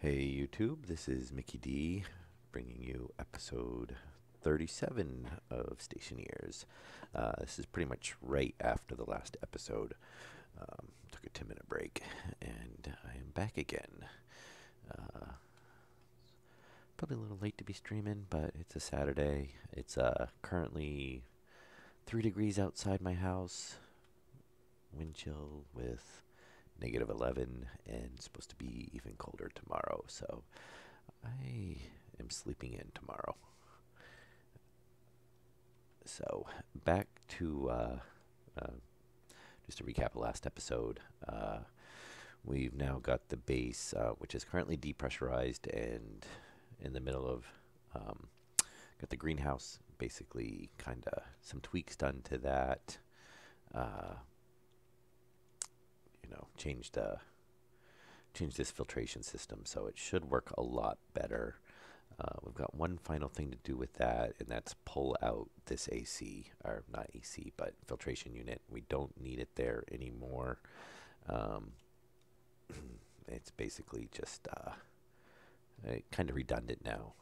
Hey YouTube, this is Mickey D bringing you episode 37 of Stationeers. This is pretty much right after the last episode. Took a 10-minute break and I am back again. Uh, Probably a little late to be streaming, but it's a Saturday. It's currently 3 degrees outside my house, wind chill with -11, and supposed to be even colder tomorrow. So I am sleeping in tomorrow. So back to just to recap the last episode. We've now got the base, which is currently depressurized and in the middle of got the greenhouse. Basically, kind of some tweaks done to that. Uh, changed this filtration system, so it should work a lot better. We've got one final thing to do with that, and that's pull out this AC, or not AC, but filtration unit. We don't need it there anymore. Um, it's basically just kind of redundant now,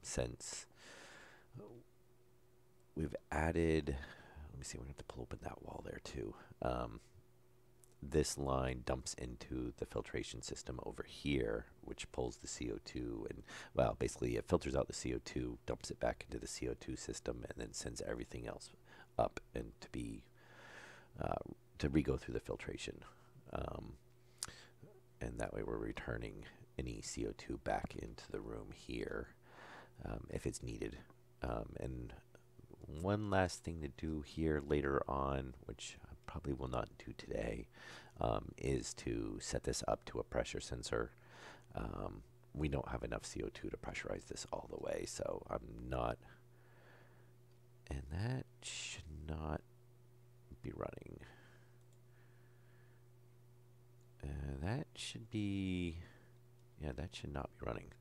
since we've added. Let me see. We're going to have to pull open that wall there too. This line dumps into the filtration system over here, which pulls the CO2 and, well, basically it filters out the CO2, dumps it back into the CO2 system, and then sends everything else up and to re-go through the filtration. And that way we're returning any CO2 back into the room here if it's needed. And one last thing to do here later on, which I probably will not do today, is to set this up to a pressure sensor. We don't have enough CO2 to pressurize this all the way, so I'm not, and that should not be running. That should be, yeah, that should not be running.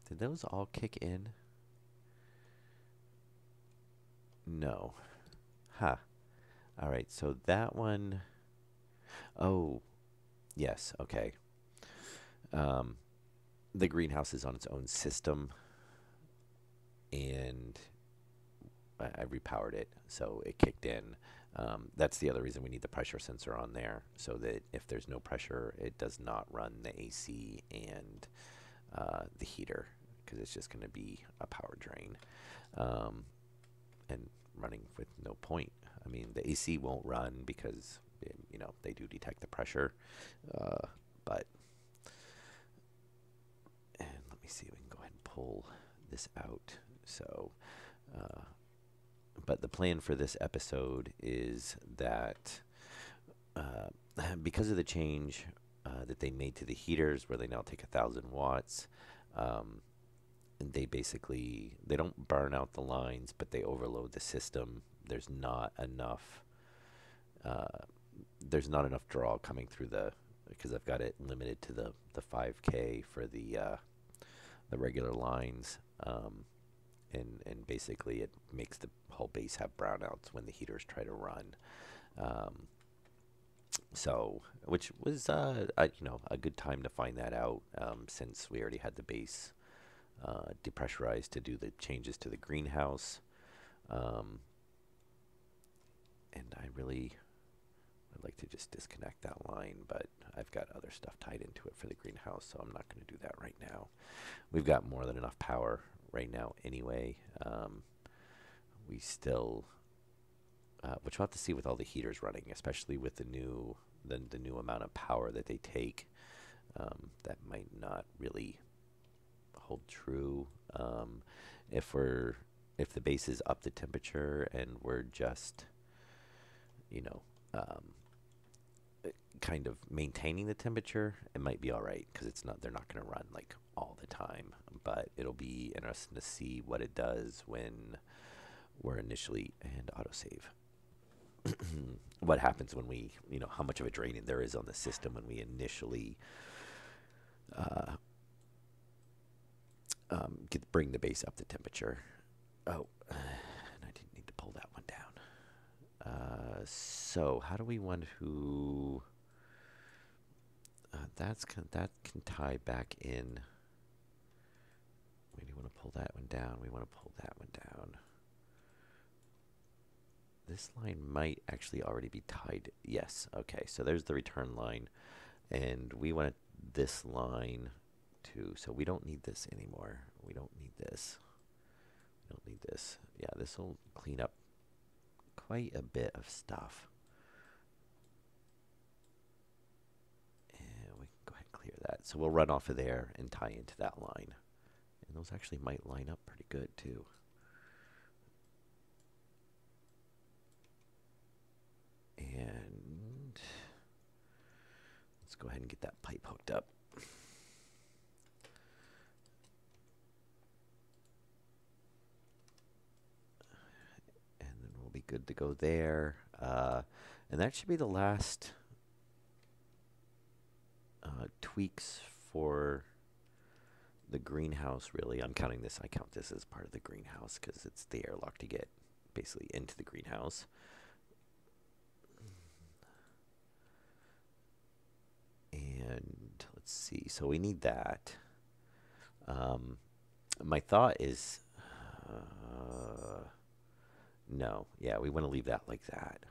Did those all kick in? No. Ha. All right, so that one, oh, yes, okay. The greenhouse is on its own system, and I repowered it, so it kicked in. That's the other reason we need the pressure sensor on there, so that if there's no pressure, it does not run the AC and the heater, because it's just going to be a power drain and running with no point. I mean, the AC won't run because they do detect the pressure, but and let me see, we can go ahead and pull this out. So. But the plan for this episode is that because of the change that they made to the heaters, where they now take 1,000 watts, and they don't burn out the lines, but they overload the system. There's not enough. There's not enough draw coming through because I've got it limited to the 5K for the regular lines. And basically it makes the whole base have brownouts when the heaters try to run. So, which was a good time to find that out, since we already had the base depressurized to do the changes to the greenhouse. And I'd like to just disconnect that line, but I've got other stuff tied into it for the greenhouse, so I'm not going to do that right now. We've got more than enough power right now anyway. We still, which we'll have to see with all the heaters running, especially with the new amount of power that they take. That might not really hold true. If the base is up the temperature and we're just kind of maintaining the temperature, it might be all right, because they're not going to run like all the time. But it'll be interesting to see what it does when we're initially, and autosave, what happens when we, how much of a drain there is on the system when we initially bring the base up the temperature. Oh, and I didn't need to pull that one down. So how do we want to that can tie back in. We want to pull that one down. We want to pull that one down. This line might actually already be tied. Yes. Okay. So there's the return line, and we want this line to. So we don't need this anymore. We don't need this. We don't need this. Yeah, this will clean up quite a bit of stuff. And we can go ahead and clear that. So we'll run off of there and tie into that line. And those actually might line up pretty good too. And let's go ahead and get that pipe hooked up. And then we'll be good to go there. And that should be the last tweaks for the greenhouse, really. I count this as part of the greenhouse because it's the airlock to get basically into the greenhouse. And let's see, so we need that. My thought is, no, yeah, we want to leave that like that.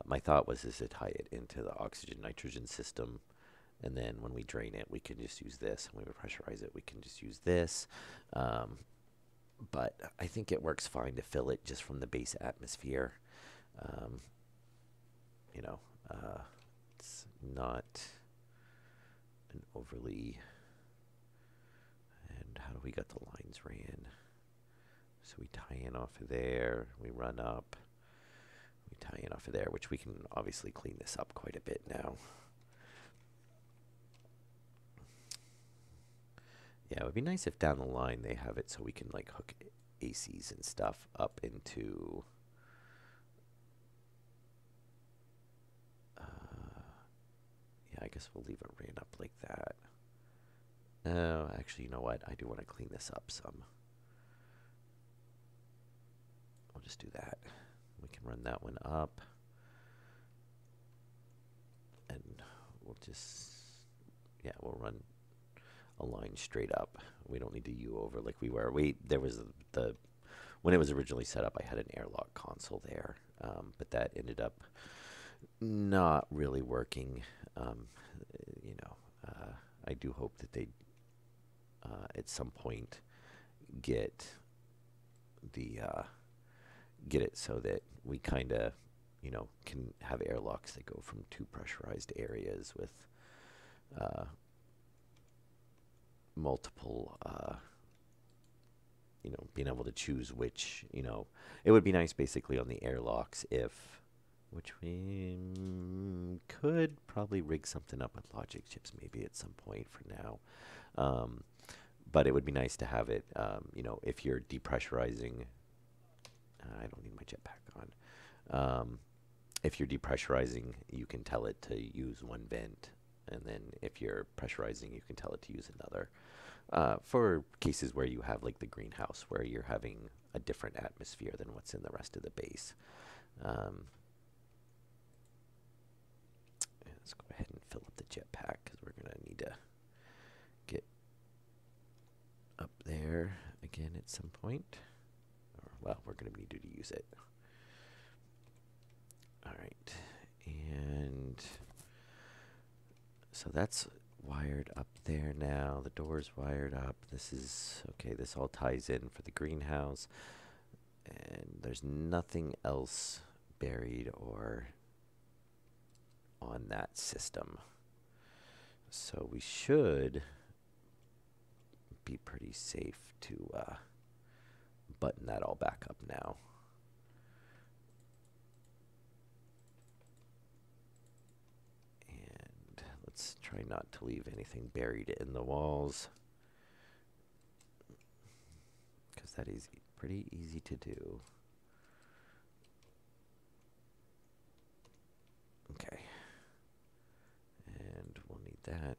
My thought was is to tie it into the oxygen nitrogen system, and then when we drain it, we can just use this. When we pressurize it, we can just use this. But I think it works fine to fill it just from the base atmosphere. You know, it's not an overly. And how do we get the lines ran? So we tie in off of there, we run up, we tie in off of there, which we can obviously clean this up quite a bit now. Yeah, it would be nice if down the line they have it so we can like hook ACs and stuff up into yeah, I guess we'll leave it ran up like that. No, actually, you know what? I do want to clean this up some. We'll just do that. We can run that one up. And we'll just, yeah, we'll run a line straight up. We don't need to U over like we were. There was when it was originally set up, I had an airlock console there, but that ended up not really working. You know, I do hope that they at some point get it so that we kind of, you know, can have airlocks that go from two pressurized areas with multiple, you know, being able to choose which, you know, it would be nice basically on the airlocks if, which we could probably rig something up with logic chips maybe at some point for now. But it would be nice to have it, you know, if you're depressurizing, I don't need my jetpack on. If you're depressurizing, you can tell it to use one vent. And then if you're pressurizing, you can tell it to use another. For cases where you have like the greenhouse, where you're having a different atmosphere than what's in the rest of the base. Let's go ahead and fill up the jetpack because we're going to need to get up there again at some point. Or, well, we're going to need to use it. All right. And so that's wired up there now. The door's wired up. This is, okay, this all ties in for the greenhouse. And there's nothing else buried or on that system. So we should be pretty safe to button that all back up now. And let's try not to leave anything buried in the walls, because that is pretty easy to do. Okay. And we'll need that.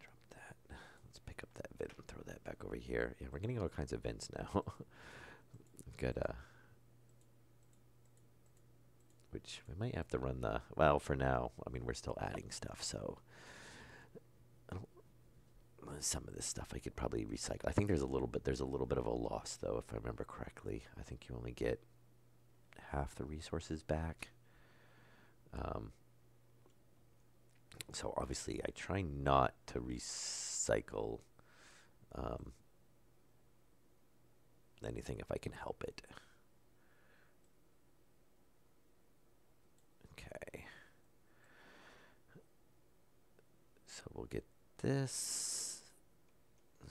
Drop that. Let's pick up that vent and throw that back over here. Yeah, we're getting all kinds of vents now. We've got which which we might have to run the, well, for now, I mean, we're still adding stuff, so I don't, some of this stuff I could probably recycle. I think there's a little bit of a loss, though, if I remember correctly. I think you only get half the resources back. So obviously I try not to recycle anything if I can help it. Okay. So we'll get this.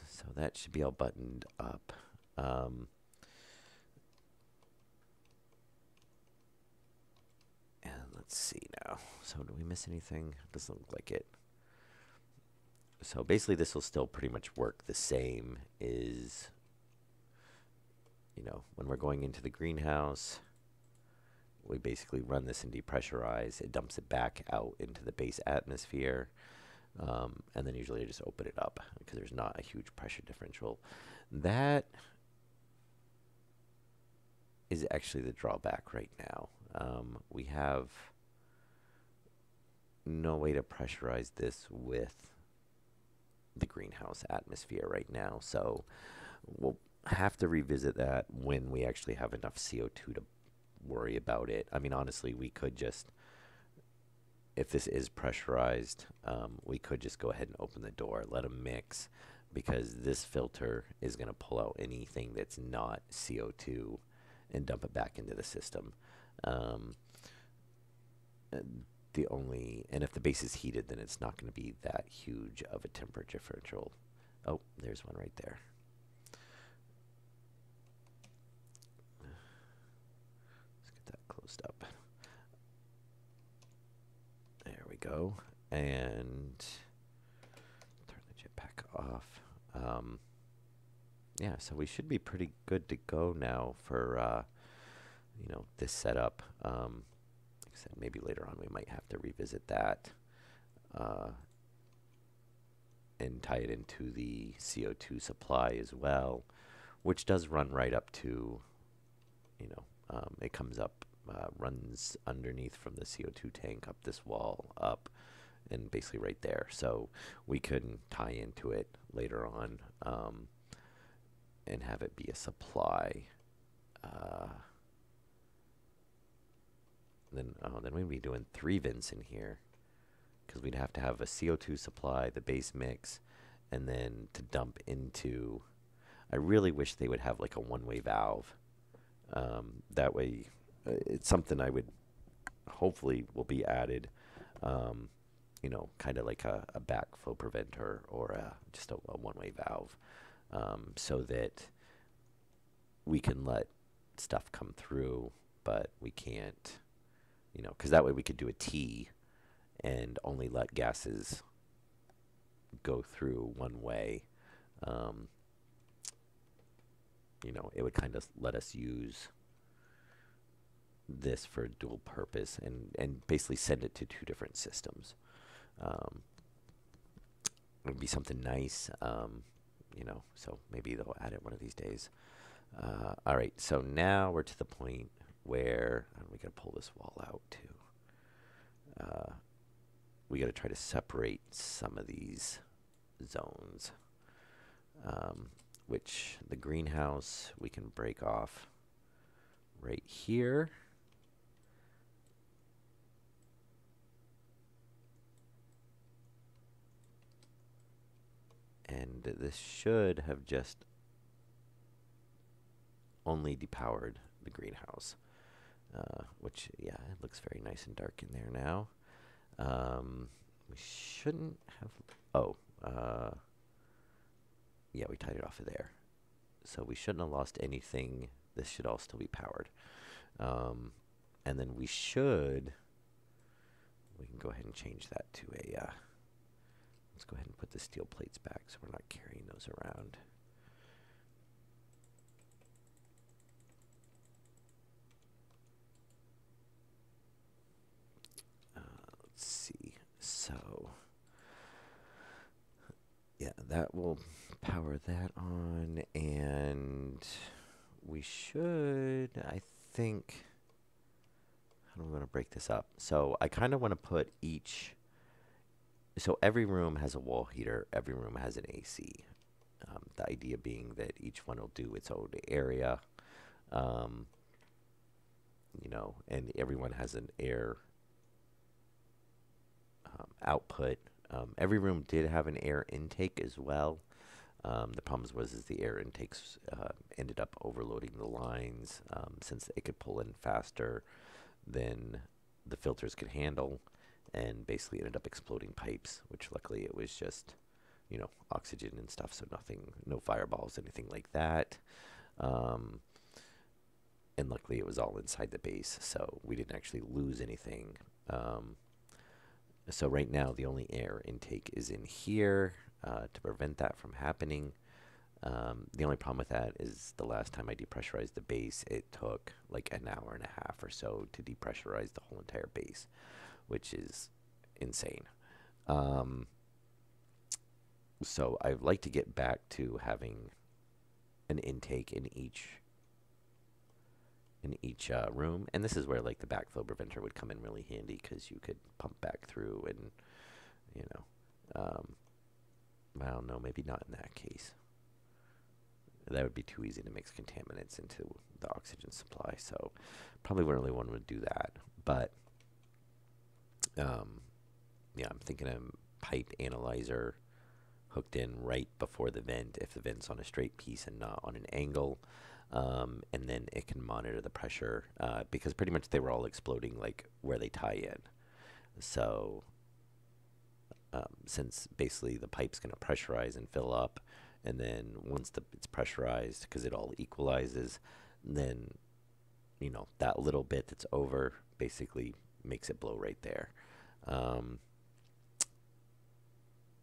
So that should be all buttoned up. And let's see now. So do we miss anything? Doesn't look like it. So basically this will still pretty much work the same is, you know, when we're going into the greenhouse, we basically run this and depressurize. It dumps it back out into the base atmosphere. And then usually I just open it up because there's not a huge pressure differential. That is actually the drawback right now. We have no way to pressurize this with the greenhouse atmosphere right now. So we'll have to revisit that when we actually have enough CO2 to worry about it. I mean, honestly, we could just, if this is pressurized, we could just go ahead and open the door, let them mix, because this filter is going to pull out anything that's not CO2 and dump it back into the system. And if the base is heated, then it's not going to be that huge of a temperature differential. Oh, there's one right there. Let's get that closed up. There we go. And turn the jetpack off. Yeah, so we should be pretty good to go now for, you know, this setup. Like I said, maybe later on we might have to revisit that and tie it into the CO2 supply as well, which does run right up to, you know, it comes up, runs underneath from the CO2 tank up this wall up and basically right there. So we can tie into it later on and have it be a supply. Then we'd be doing 3 vents in here because we'd have to have a CO2 supply, the base mix, and then to dump into. I really wish they would have like a one-way valve. That way, it's something I would hopefully will be added. You know, kind of like a backflow preventer or just a one-way valve, so that we can let stuff come through, but we can't. You know, because that way we could do a T and only let gases go through one way. You know, it would kind of let us use this for dual purpose and basically send it to 2 different systems. It would be something nice, you know, so maybe they'll add it one of these days. All right, so now we're to the point where we got to pull this wall out too. We got to try to separate some of these zones, which the greenhouse we can break off right here. And this should have just only depowered the greenhouse. Which, yeah, it looks very nice and dark in there now. We shouldn't have, yeah, we tied it off of there. So we shouldn't have lost anything. This should all still be powered. And then we can go ahead and change that to a, let's go ahead and put the steel plates back so we're not carrying those around. Let's see. So, yeah, that will power that on, and we should, I think, how do we want to break this up? So I kind of want to put each, so every room has a wall heater, every room has an AC. The idea being that each one will do its own area, um, and everyone has an air output. Every room did have an air intake as well. The problem was the air intakes ended up overloading the lines since it could pull in faster than the filters could handle, and basically ended up exploding pipes, which luckily it was just, oxygen and stuff, so nothing, no fireballs, anything like that. Um, and luckily it was all inside the base, so we didn't actually lose anything. So right now the only air intake is in here to prevent that from happening. The only problem with that is the last time I depressurized the base, it took like an hour and a half or so to depressurize the whole entire base, which is insane. So I'd like to get back to having an intake in each room, and this is where like the backflow preventer would come in really handy because you could pump back through and you know, well, no, maybe not in that case. That would be too easy to mix contaminants into the oxygen supply, so probably wouldn't really want to do that. But yeah, I'm thinking a pipe analyzer hooked in right before the vent if the vent's on a straight piece and not on an angle. And then it can monitor the pressure because pretty much they were all exploding like where they tie in. So since basically the pipe's going to pressurize and fill up, and then once it's pressurized, because it all equalizes, then that little bit that's over basically makes it blow right there.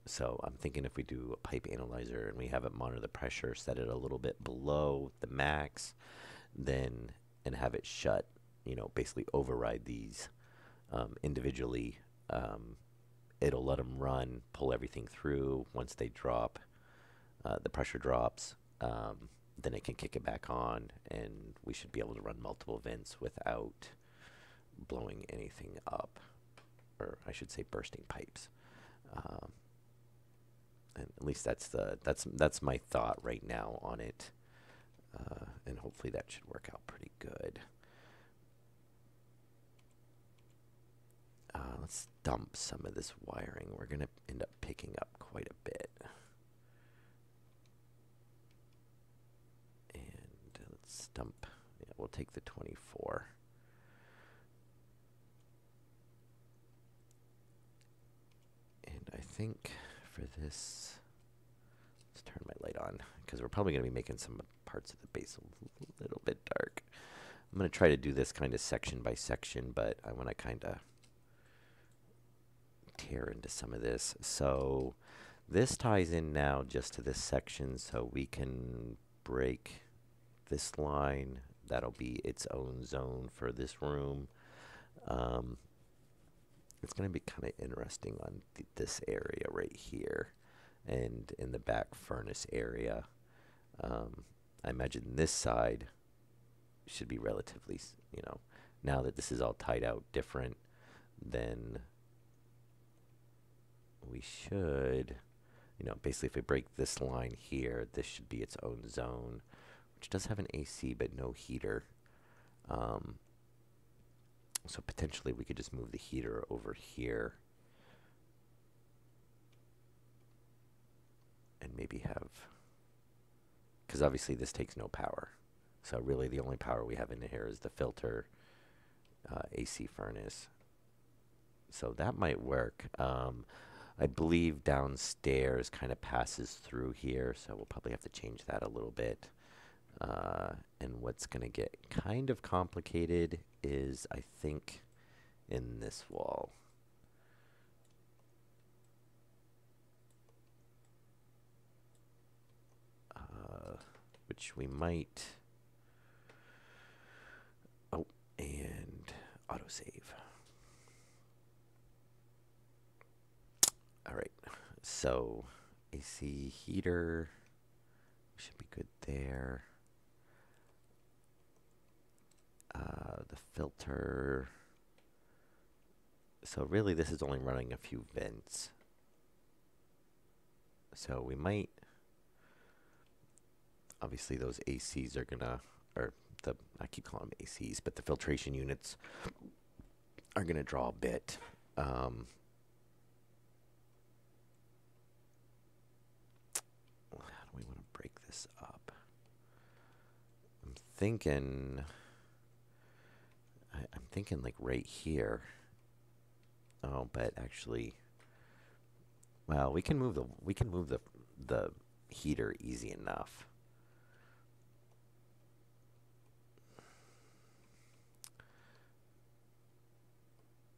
So I'm thinking if we do a pipe analyzer and we have it monitor the pressure, set it a little bit below the max, then and have it shut, basically override these individually. It'll let them run, pull everything through. Once they drop, the pressure drops, then it can kick it back on, and we should be able to run multiple vents without blowing anything up, or I should say bursting pipes. And at least that's my thought right now on it, and hopefully that should work out pretty good. Let's dump some of this wiring. We're going to end up picking up quite a bit. And let's dump, yeah, we'll take the 24. And I think for this, let's turn my light on, because we're probably going to be making some parts of the base a little bit dark. I'm going to try to do this kind of section by section, but I want to kind of tear into some of this. So this ties in now just to this section, so we can break this line. That'll be its own zone for this room. It's going to be kind of interesting on this area right here and in the back furnace area. I imagine this side should be relatively, now that this is all tied out different, then we should, basically if we break this line here, this should be its own zone, which does have an AC but no heater. So potentially we could just move the heater over here and maybe have, because obviously this takes no power. So really the only power we have in here is the filter, AC furnace. So that might work. I believe downstairs kind of passes through here, so we'll probably have to change that a little bit. And what's going to get kind of complicated is, I think, in this wall. Which we might... Oh, and autosave. All right, so AC heater should be good there. The filter, So really this is only running a few vents. So we might, obviously those ACs are gonna, or I keep calling them ACs, but the filtration units are gonna draw a bit. How do we want to break this up? I'm thinking like right here. Oh, but actually, well, we can move the heater easy enough.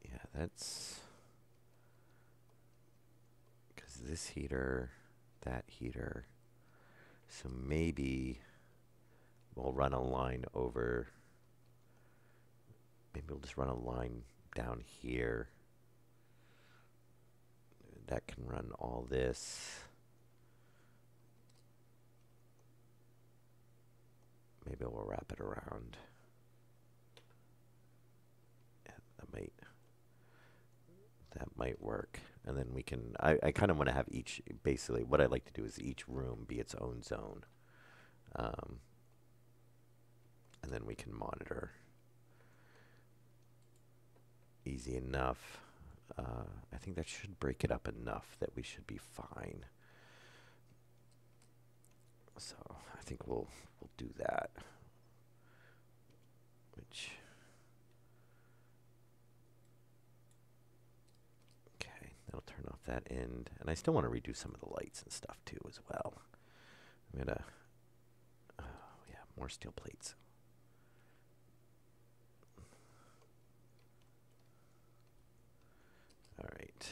Yeah, that's because this heater, that heater. So maybe we'll run a line over. Maybe we'll just run a line down here. That can run all this. Maybe we'll wrap it around. Yeah, that might work. And then we can, I kind of want to have each, basically what I'd like to do is each room be its own zone. And then we can monitor. Easy enough. I think that should break it up enough that we should be fine. So I think we'll do that. Which, okay, that'll turn off that end. And I still want to redo some of the lights and stuff too as well. I'm gonna, yeah, more steel plates. All right.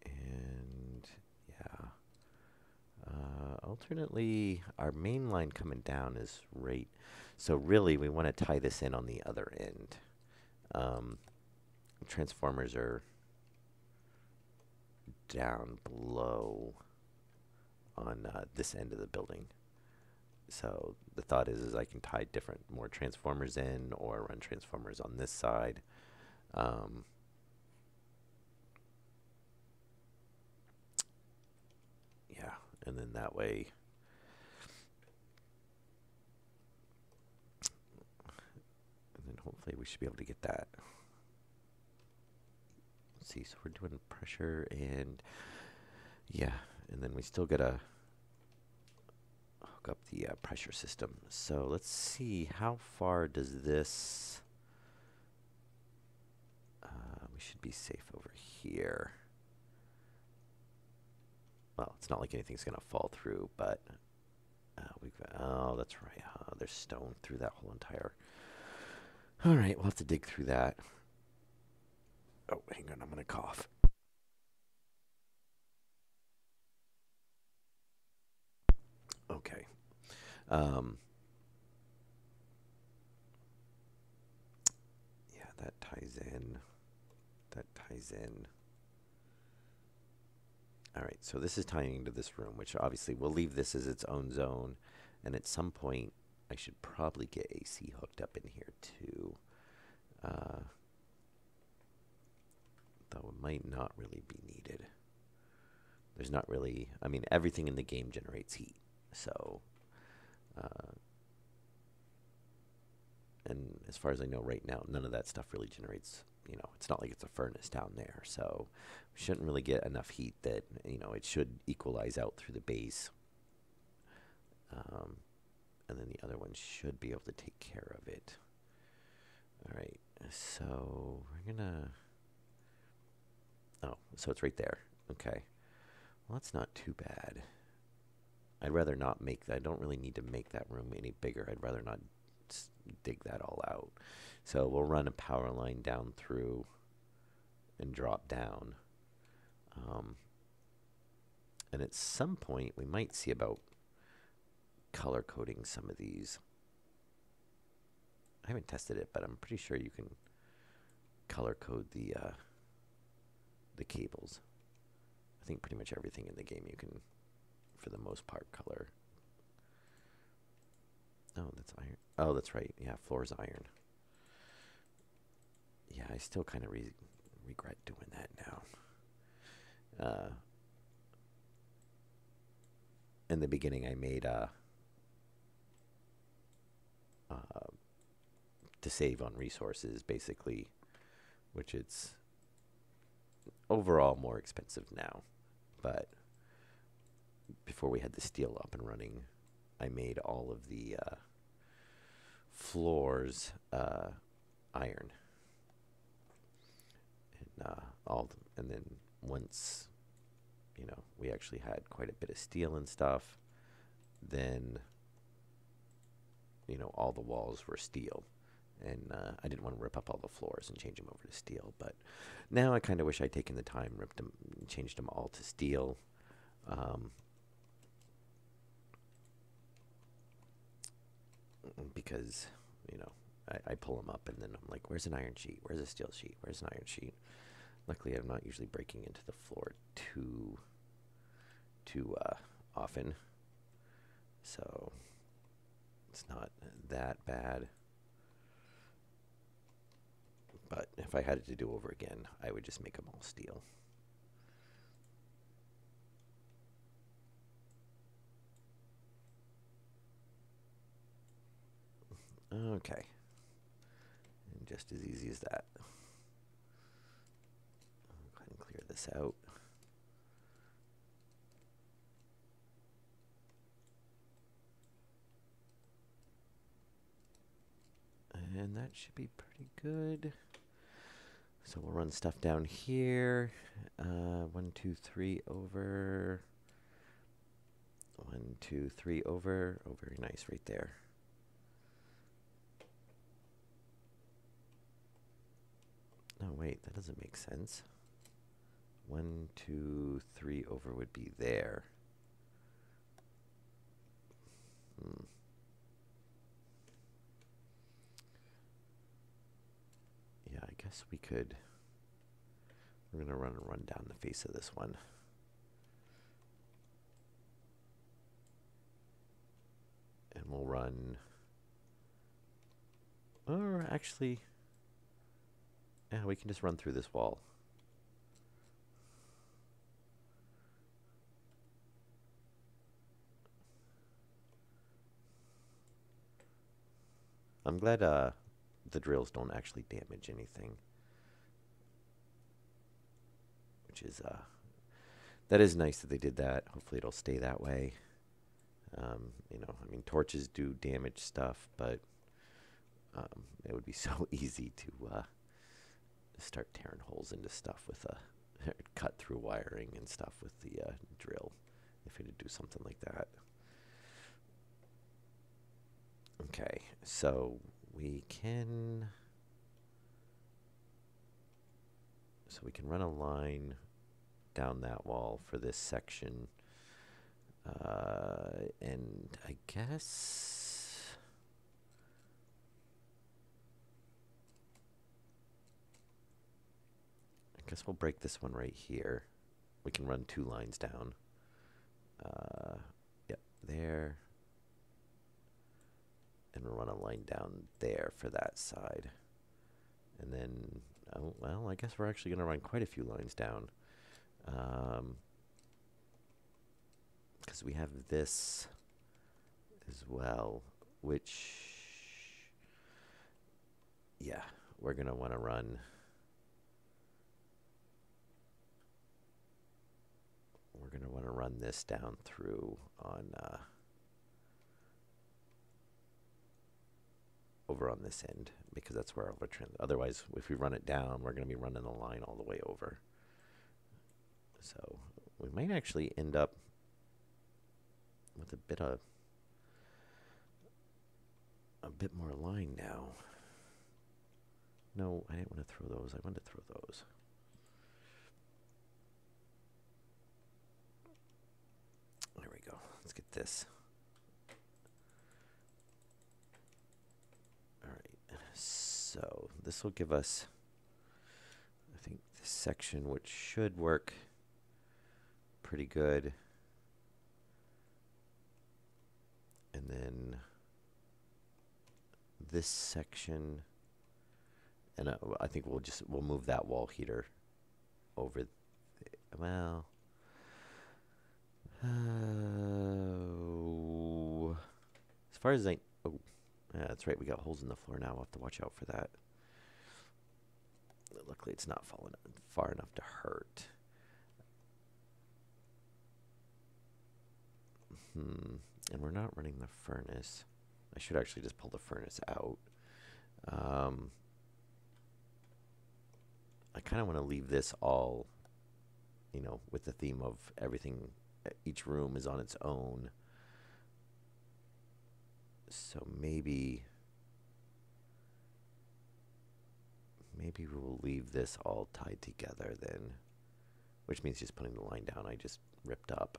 And yeah. Alternately, our main line coming down is right. So really, we want to tie this in on the other end. Transformers are down below on this end of the building. So the thought is I can tie more transformers in or run transformers on this side. Yeah, and then that way, and then hopefully we should be able to get that. Let's see, so we're doing pressure and, yeah, and then we still gotta hook up the pressure system. So let's see, how far does this, we should be safe over here. Well, it's not like anything's gonna fall through, but we've got, oh, that's right, there's stone through that whole entire, all right, we'll have to dig through that. Oh, hang on, I'm gonna cough. Okay. Yeah, that ties in. That ties in. All right, so this is tying into this room, which obviously we'll leave this as its own zone. And at some point, I should probably get AC hooked up in here too. Though it might not really be needed. There's not really, I mean, everything in the game generates heat. So, and as far as I know right now, none of that stuff really generates, you know, it's not like it's a furnace down there. So we shouldn't really get enough heat that, you know, it should equalize out through the base. And then the other one should be able to take care of it. All right, so we're gonna, oh, so it's right there. Okay, well, that's not too bad. I'd rather not make that. I don't really need to make that room any bigger. I'd rather not dig that all out. So we'll run a power line down through and drop down. And at some point, we might see about color coding some of these. I haven't tested it, but I'm pretty sure you can color code the cables. I think pretty much everything in the game you can, for the most part, color. Oh, that's iron. Oh, that's right. Yeah, floor's iron. Yeah, I still kind of regret doing that now. Uh, in the beginning, I made uh, to save on resources, basically, which it's overall more expensive now. But before we had the steel up and running, I made all of the floors iron, and and then once we actually had quite a bit of steel and stuff, then all the walls were steel, and I didn't want to rip up all the floors and change them over to steel. But now I kind of wish I'd taken the time, ripped them, changed them all to steel. Um, because I pull them up and then I'm like, where's an iron sheet? Where's a steel sheet? Where's an iron sheet? Luckily, I'm not usually breaking into the floor too often, so it's not that bad. But if I had it to do over again, I would just make them all steel. Okay, and just as easy as that. I'll go ahead and clear this out. And that should be pretty good. So we'll run stuff down here. 1, 2, 3 over. 1, 2, 3 over. Oh, very nice right there. No, wait, that doesn't make sense. 1, 2, 3 over would be there. Yeah, I guess we could. We're going to run down the face of this one. And we'll run. Or actually, yeah, we can just run through this wall. I'm glad the drills don't actually damage anything. Which is, that is nice that they did that. Hopefully it'll stay that way. I mean, torches do damage stuff, but it would be so easy to start tearing holes into stuff with cut through wiring and stuff with the drill if you had to do something like that. Okay, so we can run a line down that wall for this section, and I guess we'll break this one right here. We can run 2 lines down. Yep, there. And we'll run a line down there for that side. And then, oh, well, I guess we're actually going to run quite a few lines down. Because we have this as well, which, yeah, we're going to want to run. We're going to want to run this down through on over on this end, because that's where our trend. Otherwise, if we run it down, we're going to be running the line all the way over. So we might actually end up with a bit more line now. No, I didn't want to throw those. I wanted to throw those. There we go. Let's get this. All right. So this will give us, I think, this section, which should work pretty good. And then this section, and I think we'll move that wall heater over. Well, as far as oh, yeah, that's right. We got holes in the floor now. We'll have to watch out for that. Luckily, it's not falling far enough to hurt. And we're not running the furnace. I should actually just pull the furnace out. I kind of want to leave this all, with the theme of everything, each room is on its own. So maybe we'll leave this all tied together then, which means just putting the line down I just ripped up.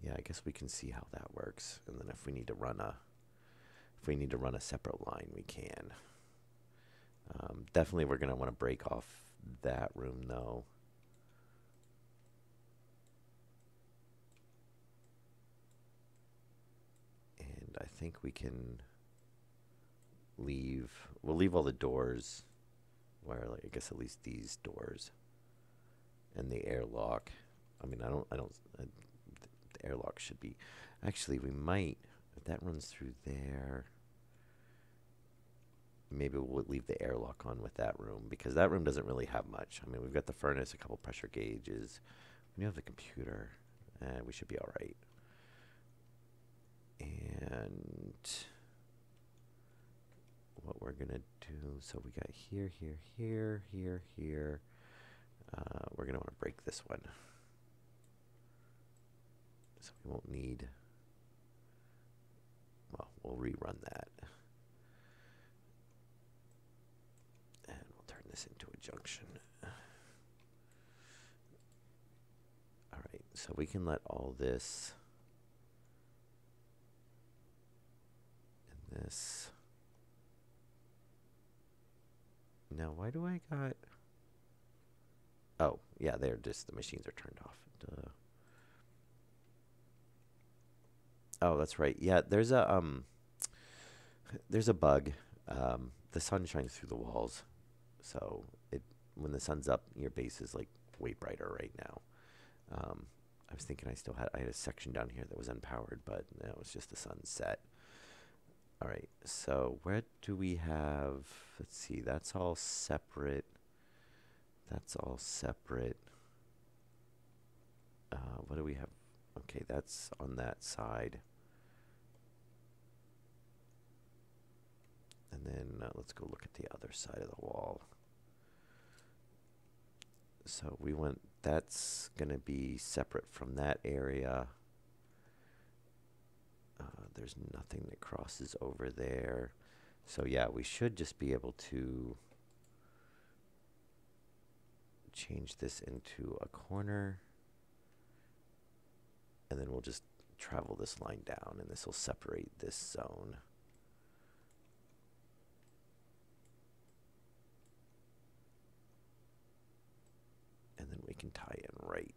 Yeah, I guess we can see how that works, and then if we need to run a separate line, we can. Definitely, we're gonna want to break off that room though. And I think we can we'll leave all the doors, where I guess at least these doors, and the airlock. I mean, the airlock should be, actually we might, if that runs through there, maybe we'll leave the airlock on with that room, because that room doesn't really have much. I mean, we've got the furnace, a couple pressure gauges, we have the computer, and we should be all right. And what we're gonna do, so we got here, we're gonna want to break this one, so we won't need, well, we'll rerun that, and we'll turn this into a junction. All right, so we can let all this and this. Now, why do I got... Oh, yeah, they're just, the machines are turned off. Duh. Oh, that's right. Yeah, there's a bug. The sun shines through the walls, so when the sun's up, your base is like way brighter right now. I was thinking I had a section down here that was unpowered, but no, it was just the sunset. All right, so where do we have, let's see, that's all separate. That's all separate. What do we have? Okay, that's on that side. And then let's go look at the other side of the wall. So that's going to be separate from that area. There's nothing that crosses over there. So yeah, we should just be able to change this into a corner. And then we'll just travel this line down, and this will separate this zone. And then we can tie in right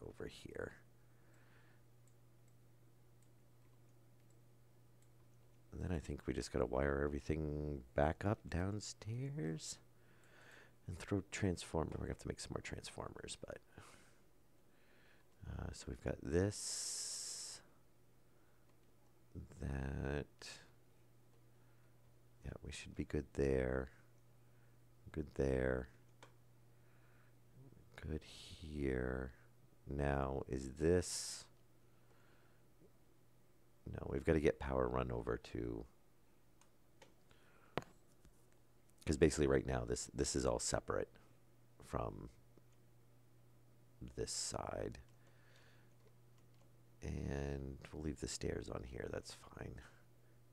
over here. And then I think we just got to wire everything back up downstairs and throw transformer. We're going to have to make some more transformers, but so we've got this, that. Yeah, we should be good there. Good there. Good here. Now, is this... No, we've got to get power run over to... Because basically right now, this is all separate from this side. And we'll leave the stairs on here, that's fine.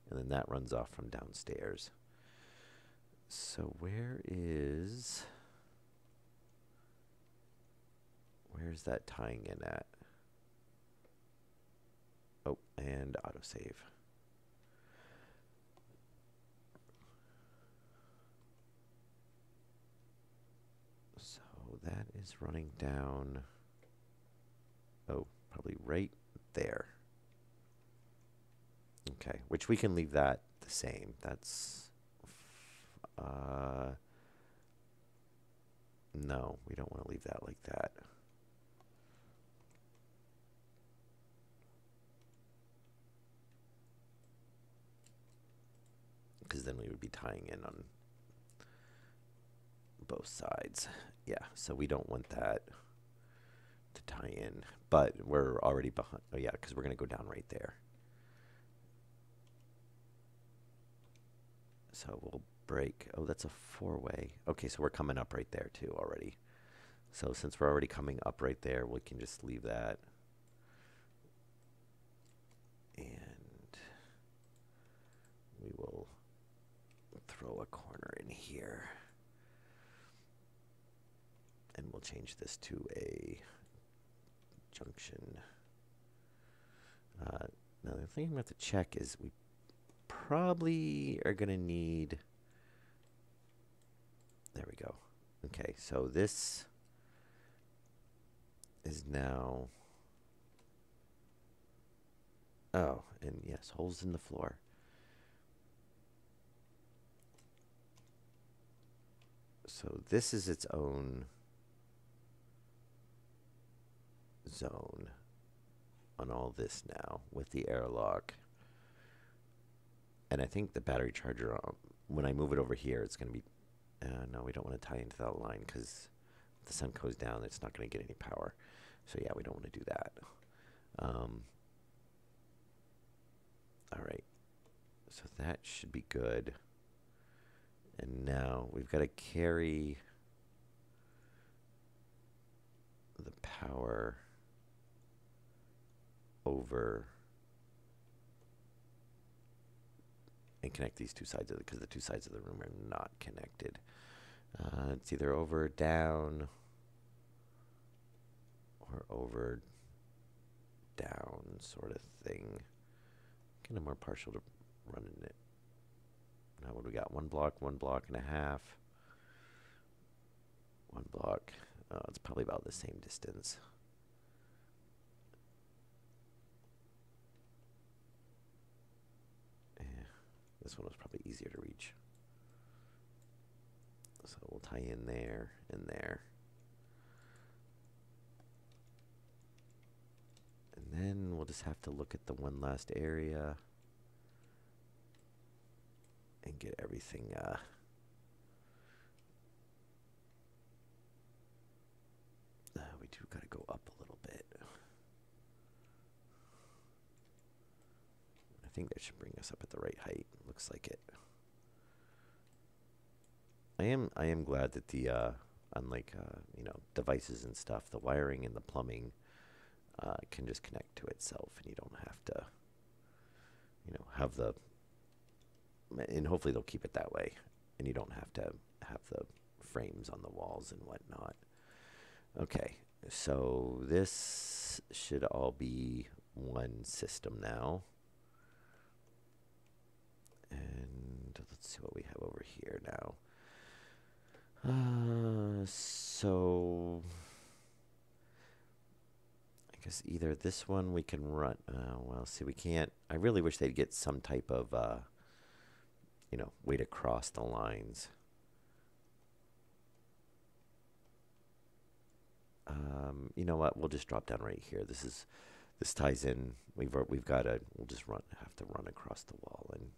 And then that runs off from downstairs. So where's that tying in at? Oh, and autosave. So that is running down. Oh, probably right there. Okay, which we can leave that the same. That's, no, we don't want to leave that like that. Because then we would be tying in on both sides. Yeah, so we don't want that to tie in. But we're already behind. Oh, yeah, because we're going to go down right there. So we'll break. Oh, that's a four-way. Okay, so we're coming up right there too already. So since we're already coming up right there, we can just leave that. And we will throw a corner in here. And we'll change this to a junction. Now the thing we have to check is we probably are going to need... There we go. Okay, so this is now... Oh, and yes, holes in the floor. So this is its own zone on all this now with the airlock. And I think the battery charger, when I move it over here, it's going to be... no, we don't want to tie into that line because if the sun goes down, it's not going to get any power. So yeah, we don't want to do that. All right. So that should be good. And now we've got to carry the power over and connect these two sides of it because the two sides of the room are not connected. It's either over, down, or over, down sort of thing. Kind of more partial to running it. Now what do we got? One block and a half. One block. It's probably about the same distance. This one was probably easier to reach. So we'll tie in there and there. And then we'll just have to look at the one last area and get everything we do got to go up a little bit. I think that should bring us up at the right height. Looks like it. I am glad that the unlike you know, devices and stuff, the wiring and the plumbing can just connect to itself, and you don't have to, you know, have the, and hopefully they'll keep it that way, and you don't have to have the frames on the walls and whatnot. Okay, so this should all be one system now. And let's see what we have over here now. So I guess either this one we can run. Well, see, we can't. I really wish they'd get some type of, you know, way to cross the lines. You know what? We'll just drop down right here. This ties in. We've got to. We'll just have to run across the wall, and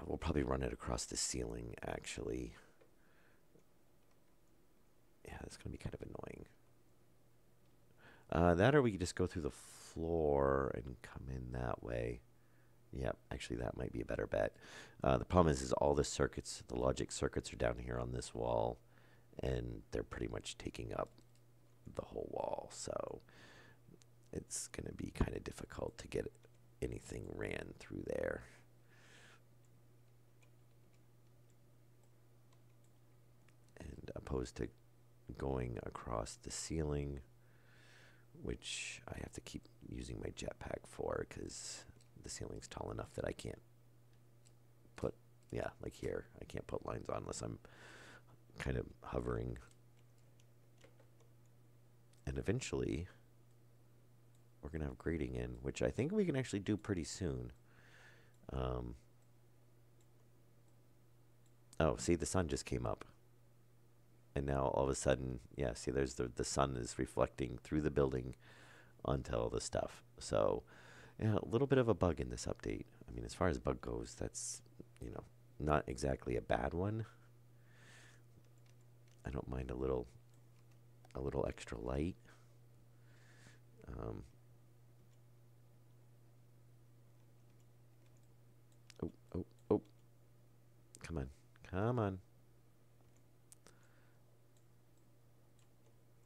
we'll probably run it across the ceiling, actually. Yeah, that's going to be kind of annoying. That or we could just go through the floor and come in that way. Yep, actually that might be a better bet. The problem is all the circuits, the logic circuits are down here on this wall, and they're pretty much taking up the whole wall. So it's going to be kind of difficult to get anything ran through there. And opposed to going across the ceiling, which I have to keep using my jetpack for because the ceiling's tall enough that I can't put, yeah, like here, I can't put lines on unless I'm kind of hovering. And eventually, we're going to have grading in, which I think we can actually do pretty soon. Um, oh, see, the sun just came up. And now all of a sudden, yeah, see, there's the sun is reflecting through the building onto all the stuff. So, yeah, a little bit of a bug in this update. I mean, as far as bug goes, that's, you know, not exactly a bad one. I don't mind a little extra light. Um, oh, oh, oh, come on, come on.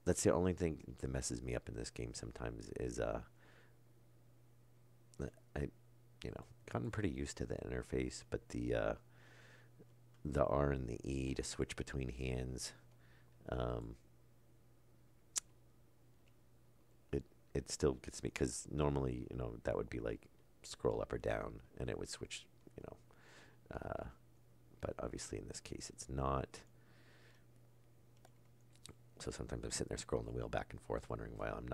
That's the only thing that messes me up in this game sometimes is I, you know, gotten pretty used to the interface, but the R and the E to switch between hands, um, it it still gets me because normally, you know, that would be like scroll up or down, and it would switch, you know. But obviously in this case, it's not. So sometimes I'm sitting there scrolling the wheel back and forth, wondering why I'm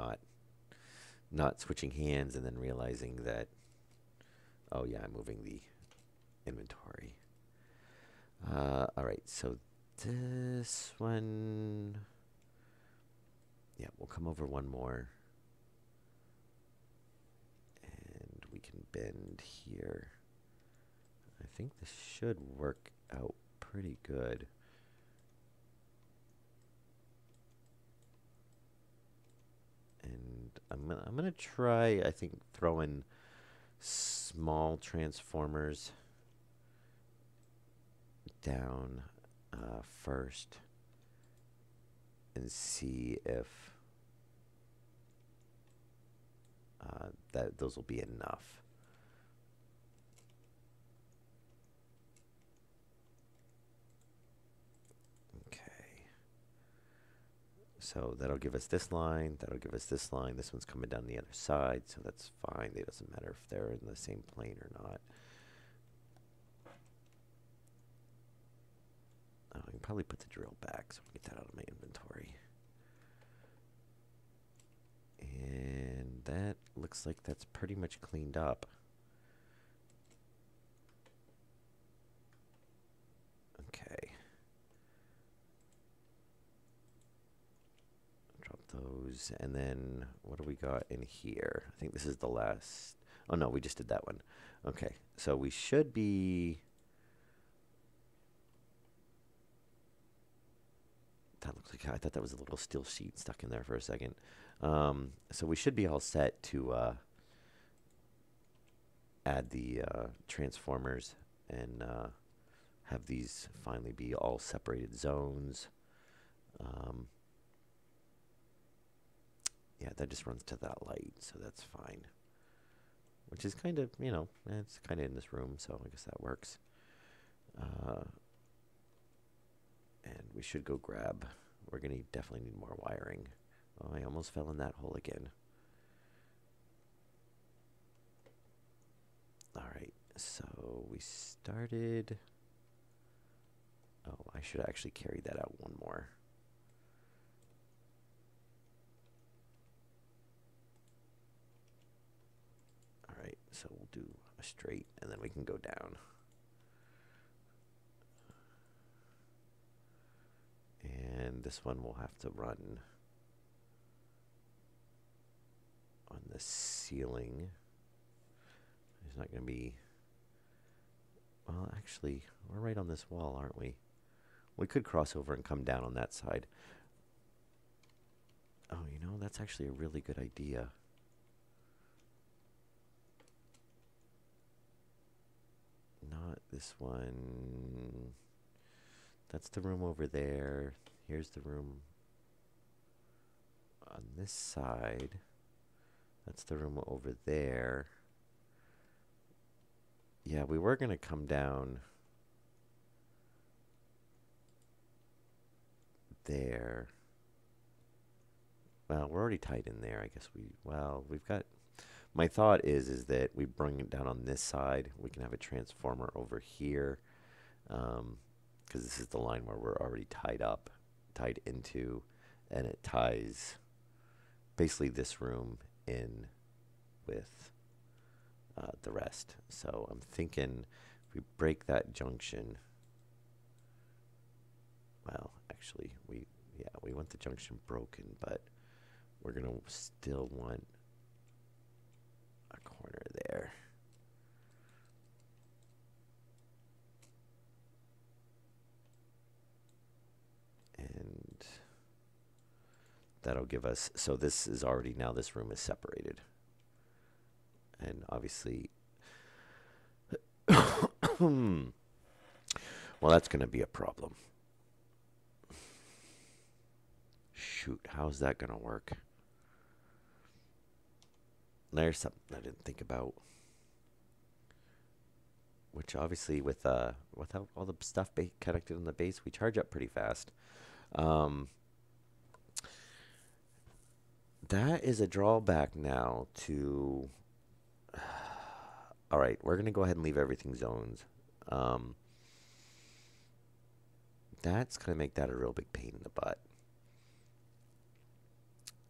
not switching hands, and then realizing that, oh yeah, I'm moving the inventory. All right, so this one, yeah, we'll come over one more, and we can bend here. I think this should work out pretty good. And I'm gonna try, I think, throwing small transformers down first and see if that those will be enough. Okay. So that'll give us this line, that'll give us this line. This one's coming down the other side, so that's fine. It doesn't matter if they're in the same plane or not. Oh, I can probably put the drill back so I can get that out of my inventory. And that looks like that's pretty much cleaned up. Okay. Drop those. And then what do we got in here? I think this is the last. Oh, no, we just did that one. Okay. So we should be. That looks like I thought that was a little steel sheet stuck in there for a second. So we should be all set to add the transformers and have these finally be all separated zones. Yeah, that just runs to that light, so that's fine. Which is kind of, you know, it's kind of in this room, so I guess that works. And we should go grab. We're going to definitely need more wiring. Oh, I almost fell in that hole again. All right, so we started. Oh, I should actually carry that out one more. All right, so we'll do a straight, and then we can go down. And this one will have to run on the ceiling. There's not going to be. Well, actually, we're right on this wall, aren't we? We could cross over and come down on that side. Oh, you know, that's actually a really good idea. Not this one. That's the room over there. Here's the room on this side. That's the room over there. Yeah, we were going to come down there. Well, we're already tied in there. I guess we've got. My thought is that we bring it down on this side. We can have a transformer over here, because this is the line where we're already tied into, and it ties basically this room in with the rest. So I'm thinking if we break that junction, well, actually, we want the junction broken, but we're going to still want a corner there. And that'll give us, so this is already, now this room is separated. And obviously, well, that's going to be a problem. Shoot, how's that going to work? There's something I didn't think about. Which obviously, without all the stuff connected in the base, we charge up pretty fast. That is a drawback now to... All right, we're going to go ahead and leave everything zoned. That's going to make that a real big pain in the butt.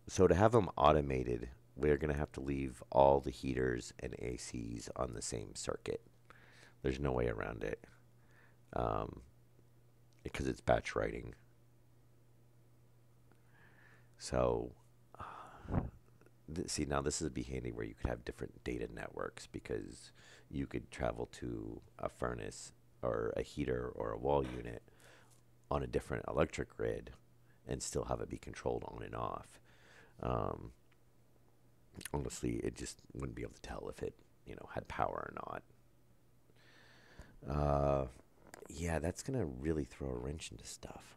So to have them automated, we're going to have to leave all the heaters and ACs on the same circuit. There's no way around it. Because it's batch writing. So, see, now this would be handy where you could have different data networks, because you could travel to a furnace or a heater or a wall unit on a different electric grid and still have it be controlled on and off. Honestly, it just wouldn't be able to tell if it, had power or not. Yeah, that's going to really throw a wrench into stuff.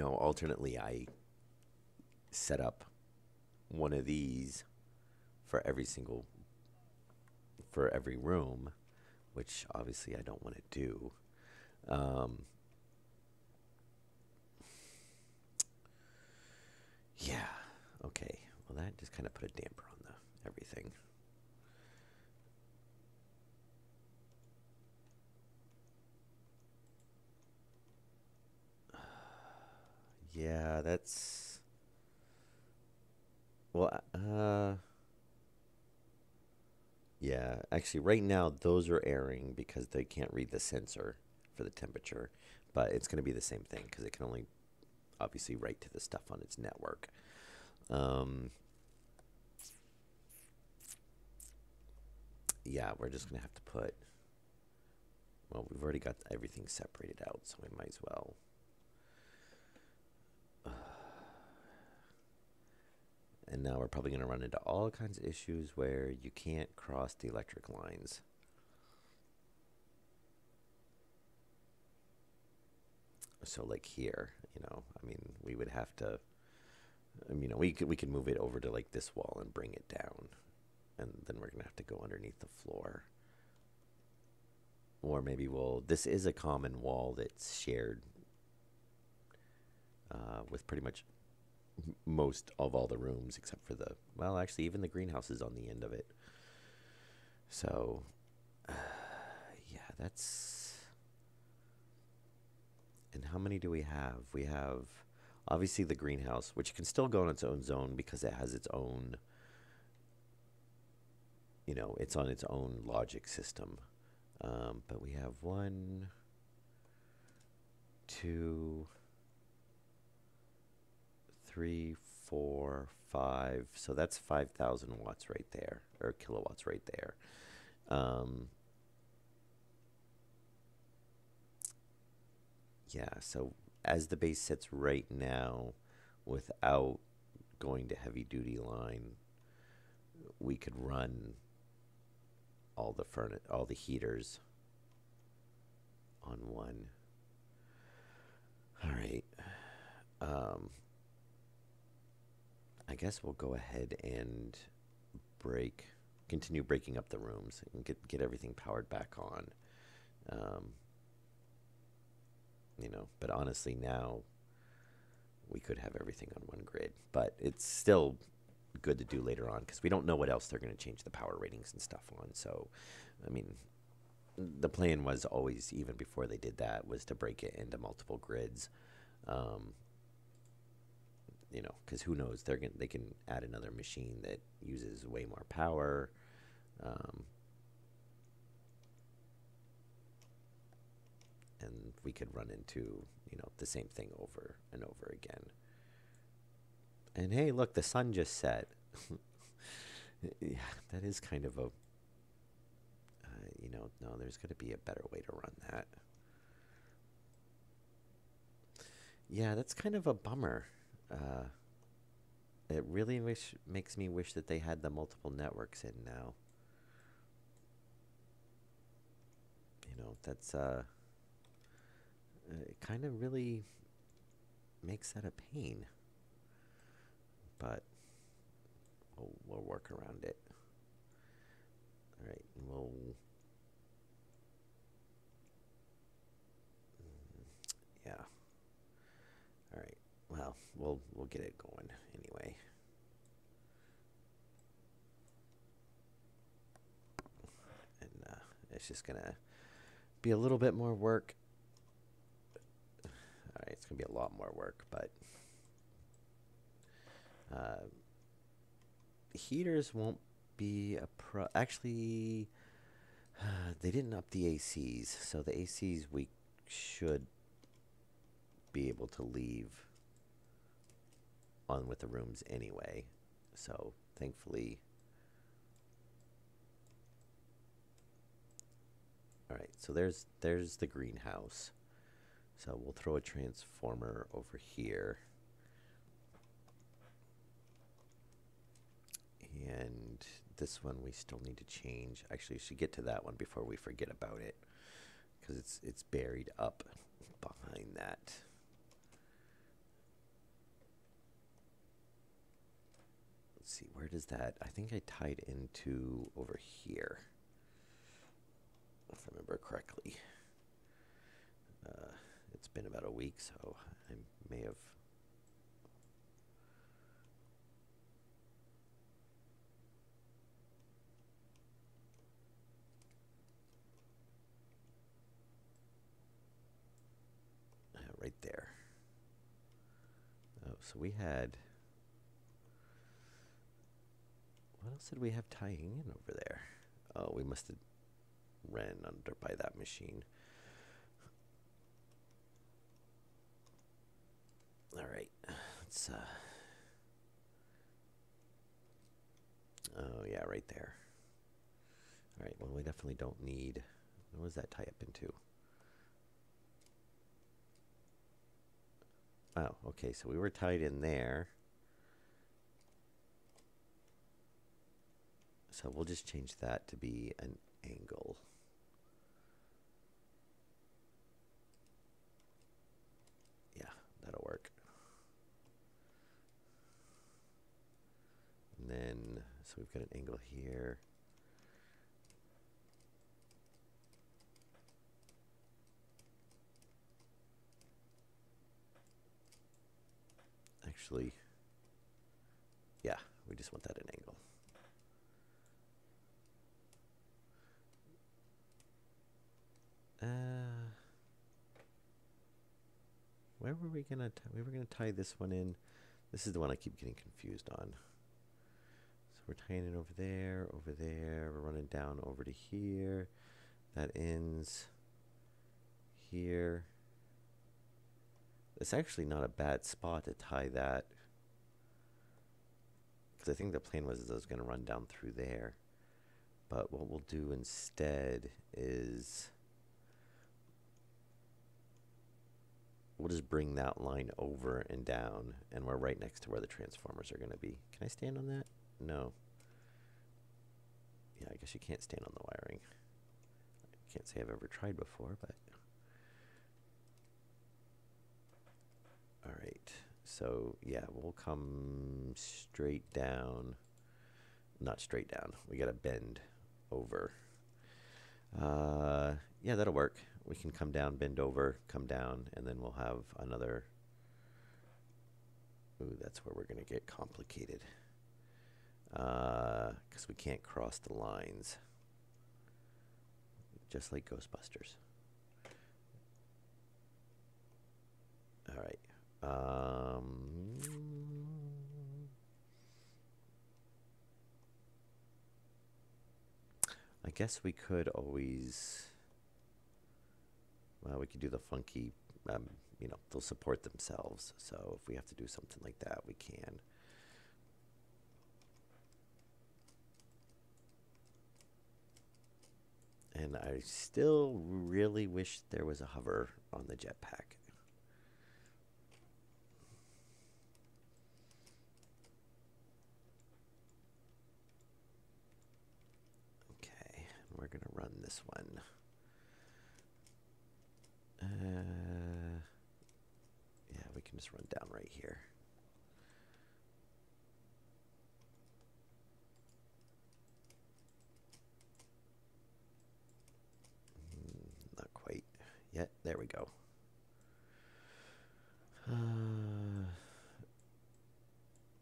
Alternately, I set up one of these for every room, which obviously I don't want to do. Yeah, okay. Well, that just kind of put a damper on everything. Yeah, that's... Well, yeah, actually, right now, those are airing because they can't read the sensor for the temperature. But it's going to be the same thing because it can only obviously write to the stuff on its network. Yeah, we're just going to have to put... Well, we've already got everything separated out, so we might as well... And now we're probably going to run into all kinds of issues where you can't cross the electric lines. So like here, I mean, we would have to, we could move it over to like this wall and bring it down. And then we're going to have to go underneath the floor. Or maybe this is a common wall that's shared with pretty much most of all the rooms except for actually even the greenhouse is on the end of it. So, yeah, that's... And how many do we have? We have obviously the greenhouse, which can still go in its own zone because it has its own, it's on its own logic system. But we have 1, 2, 3, 4, 5. So that's 5,000 watts right there, or kilowatts right there. Yeah, so as the base sits right now, without going to heavy duty line, we could run all the heaters on one. All right. I guess we'll go ahead and continue breaking up the rooms and get everything powered back on. But honestly now we could have everything on one grid, but it's still good to do later on because we don't know what else they're going to change the power ratings and stuff on. So, I mean, the plan was always, even before they did that, was to break it into multiple grids. You know, because who knows? They can add another machine that uses way more power. Um, and we could run into, you know, the same thing over and over again. And hey, look, the sun just set. Yeah, that is kind of a, you know, no, there's got to be a better way to run that. Yeah, that's kind of a bummer. Uh, it really makes me wish that they had the multiple networks in now. You know, that's it kind of really makes that a pain, but we'll work around it. All right, yeah. All right. Well, we'll get it going anyway. And it's just gonna be a little bit more work. All right, it's gonna be a lot more work, but uh, heaters won't be a pro. Actually, they didn't up the ACs, so the ACs we should be able to leave on with the rooms anyway. So thankfully, all right. So there's the greenhouse. So we'll throw a transformer over here. And this one we still need to change. Actually, I should get to that one before we forget about it, because it's buried up behind that. Let's see, where does that? I think I tied into over here, if I remember correctly. It's been about a week, so I may have. Right there. Oh, so we had. What else did we have tying in over there? Oh, we must have ran under by that machine. All right, let's. Oh yeah, right there. All right. Well, we definitely don't need. What does that tie up into? Oh, okay. So we were tied in there. So we'll just change that to be an angle. Yeah, that'll work. And then, so we've got an angle here. Actually, yeah, we just want that at an angle. Where were we gonna? We were gonna tie this one in. This is the one I keep getting confused on. So we're tying it over there, over there. We're running down over to here. That ends here. It's actually not a bad spot to tie that, because I think the plan was I was going to run down through there. But what we'll do instead is we'll just bring that line over and down, and we're right next to where the transformers are going to be. Can I stand on that? No. Yeah, I guess you can't stand on the wiring. I can't say I've ever tried before, but... All right. So, yeah, we'll come straight down. Not straight down. We got to bend over. Yeah, that'll work. We can come down, bend over, come down, and then we'll have another. Ooh, that's where we're going to get complicated. Because we can't cross the lines. Just like Ghostbusters. All right. I guess we could always, well, we could do the funky, you know, they'll support themselves. So if we have to do something like that, we can. And I still really wish there was a hover on the jetpack. Okay, we're going to run this one. Yeah, we can just run down right here. Not quite yet. There we go.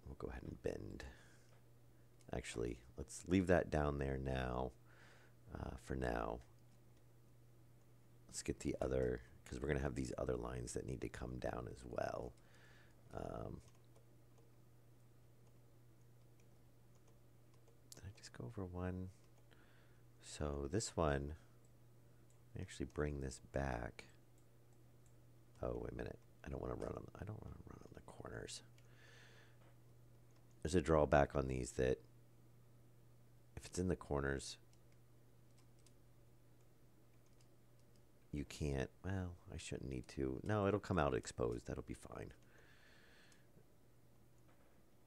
We'll go ahead and bend. Actually, let's leave that down there now. For now. Let's get the other, because we're going to have these other lines that need to come down as well. Did I just go over one? So this one, actually bring this back. Oh, wait a minute. I don't want to run on the corners. There's a drawback on these that if it's in the corners, you can't, well, I shouldn't need to. No, it'll come out exposed. That'll be fine.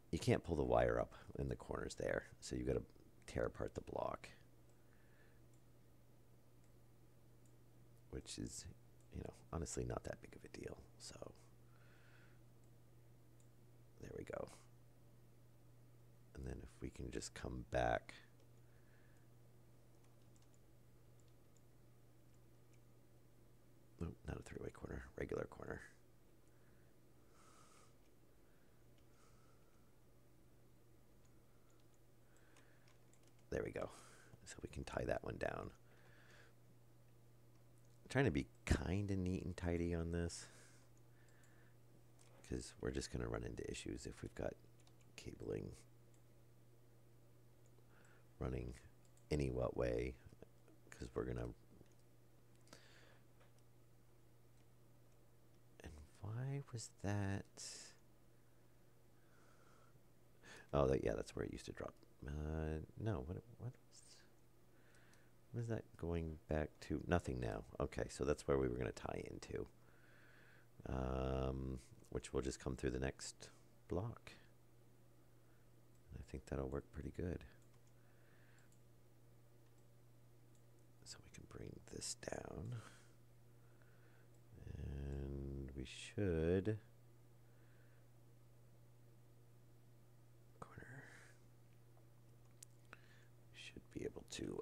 You can't pull the wire up in the corners there, so you got to tear apart the block, which is, you know, honestly not that big of a deal. So there we go. And then if we can just come back. Nope, not a three-way corner, regular corner. There we go. So we can tie that one down. I'm trying to be kind of neat and tidy on this, because we're just going to run into issues if we've got cabling running any what way, because we're going to. And why was that? Oh, yeah, that's where it used to drop. No, what is that going back to? Nothing now. Okay, so that's where we were going to tie into, which will just come through the next block. I think that'll work pretty good. So we can bring this down, and we should. Be able to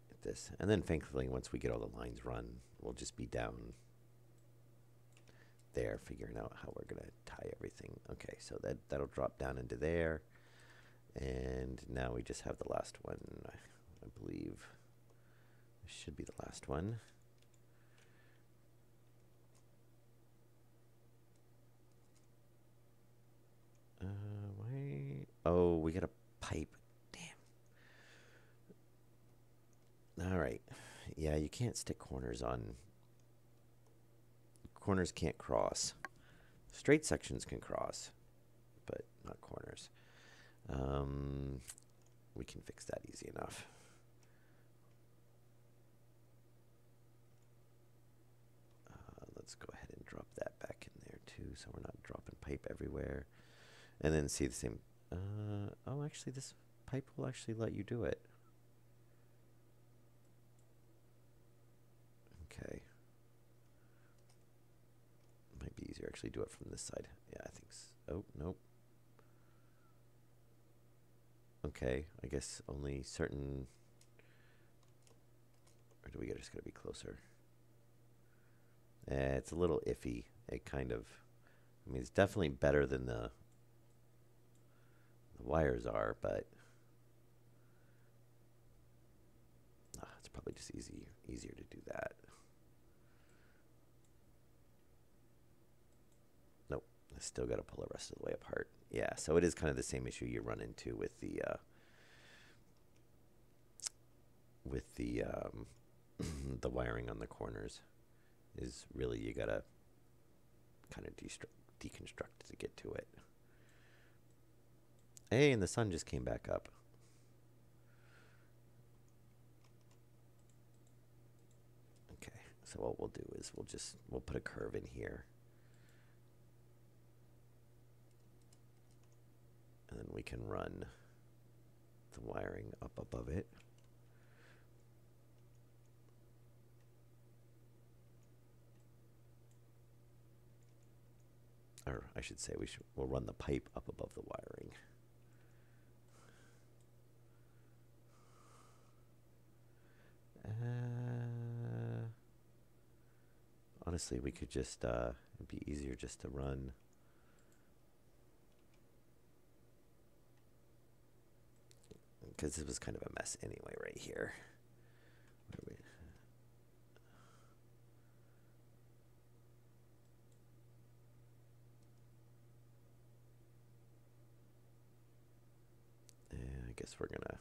get this, and then thankfully once we get all the lines run, we'll just be down there figuring out how we're gonna tie everything. Okay, so that'll drop down into there, and now we just have the last one. I believe this should be the last one. Why? Oh, we got a pipe. Damn. All right. Yeah, you can't stick corners on. Corners can't cross. Straight sections can cross, but not corners. We can fix that easy enough. Let's go ahead and drop that back in there too, so we're not dropping pipe everywhere. And then see the same. Oh, actually, this pipe will actually let you do it. Okay. Might be easier actually do it from this side. Yeah, I think so. Oh, nope. Okay, I guess only certain. Or do we just gotta be closer? It's a little iffy. It kind of. I mean, it's definitely better than the wires are, but it's probably just easier to do that. Nope, I still got to pull the rest of the way apart. Yeah, so it is kind of the same issue you run into with the with the the wiring on the corners is really you gotta kind of deconstruct to get to it. Hey, and the sun just came back up. Okay, so what we'll do is we'll put a curve in here. And then we can run the wiring up above it. Or I should say we'll run the pipe up above the wiring. Honestly, we could just, it'd be easier just to run. Because this was kind of a mess anyway right here. I guess we're gonna,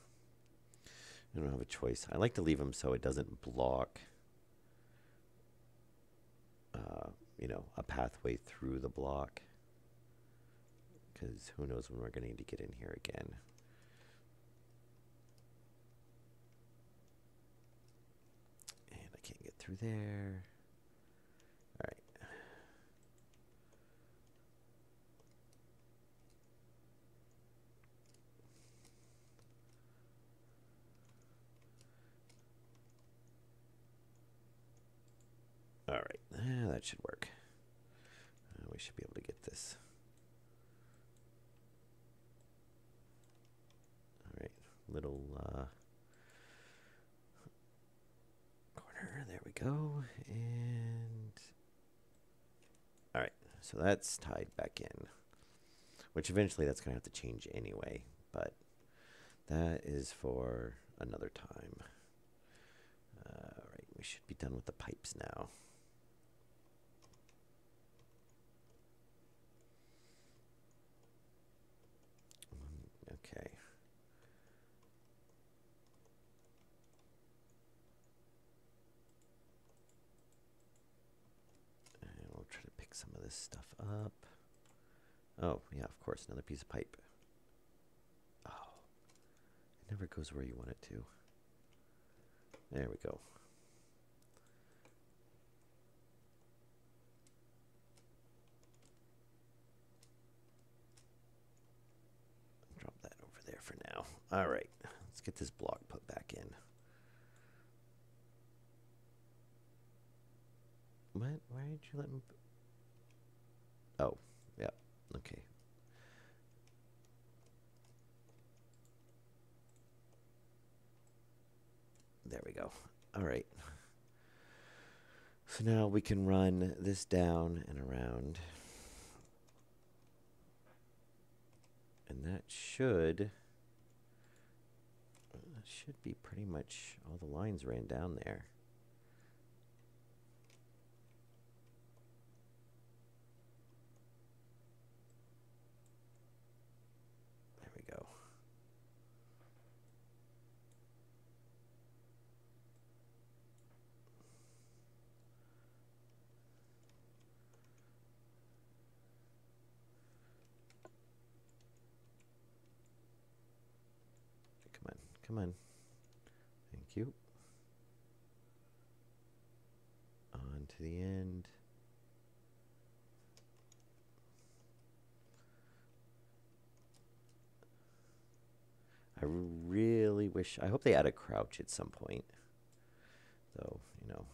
I don't have a choice. I like to leave them so it doesn't block, you know, a pathway through the block. Because who knows when we're going to need to get in here again. And I can't get through there. All right. All right, that should work. We should be able to get this. All right, little corner. There we go. And all right, so that's tied back in, which eventually that's going to have to change anyway, but that is for another time. All right, we should be done with the pipes now. Okay. And we'll try to pick some of this stuff up. Oh, yeah, of course, another piece of pipe. Oh, it never goes where you want it to. There we go. Drop that over there for now. All right, let's get this block put back in. What? Why did you let me? Oh, yeah. Okay. There we go. All right. So now we can run this down and around. And that should be pretty much all the lines ran down there. There we go. Come on, come on. Thank you. On to the end. I really wish, I hope they add a crouch at some point. Though, you know,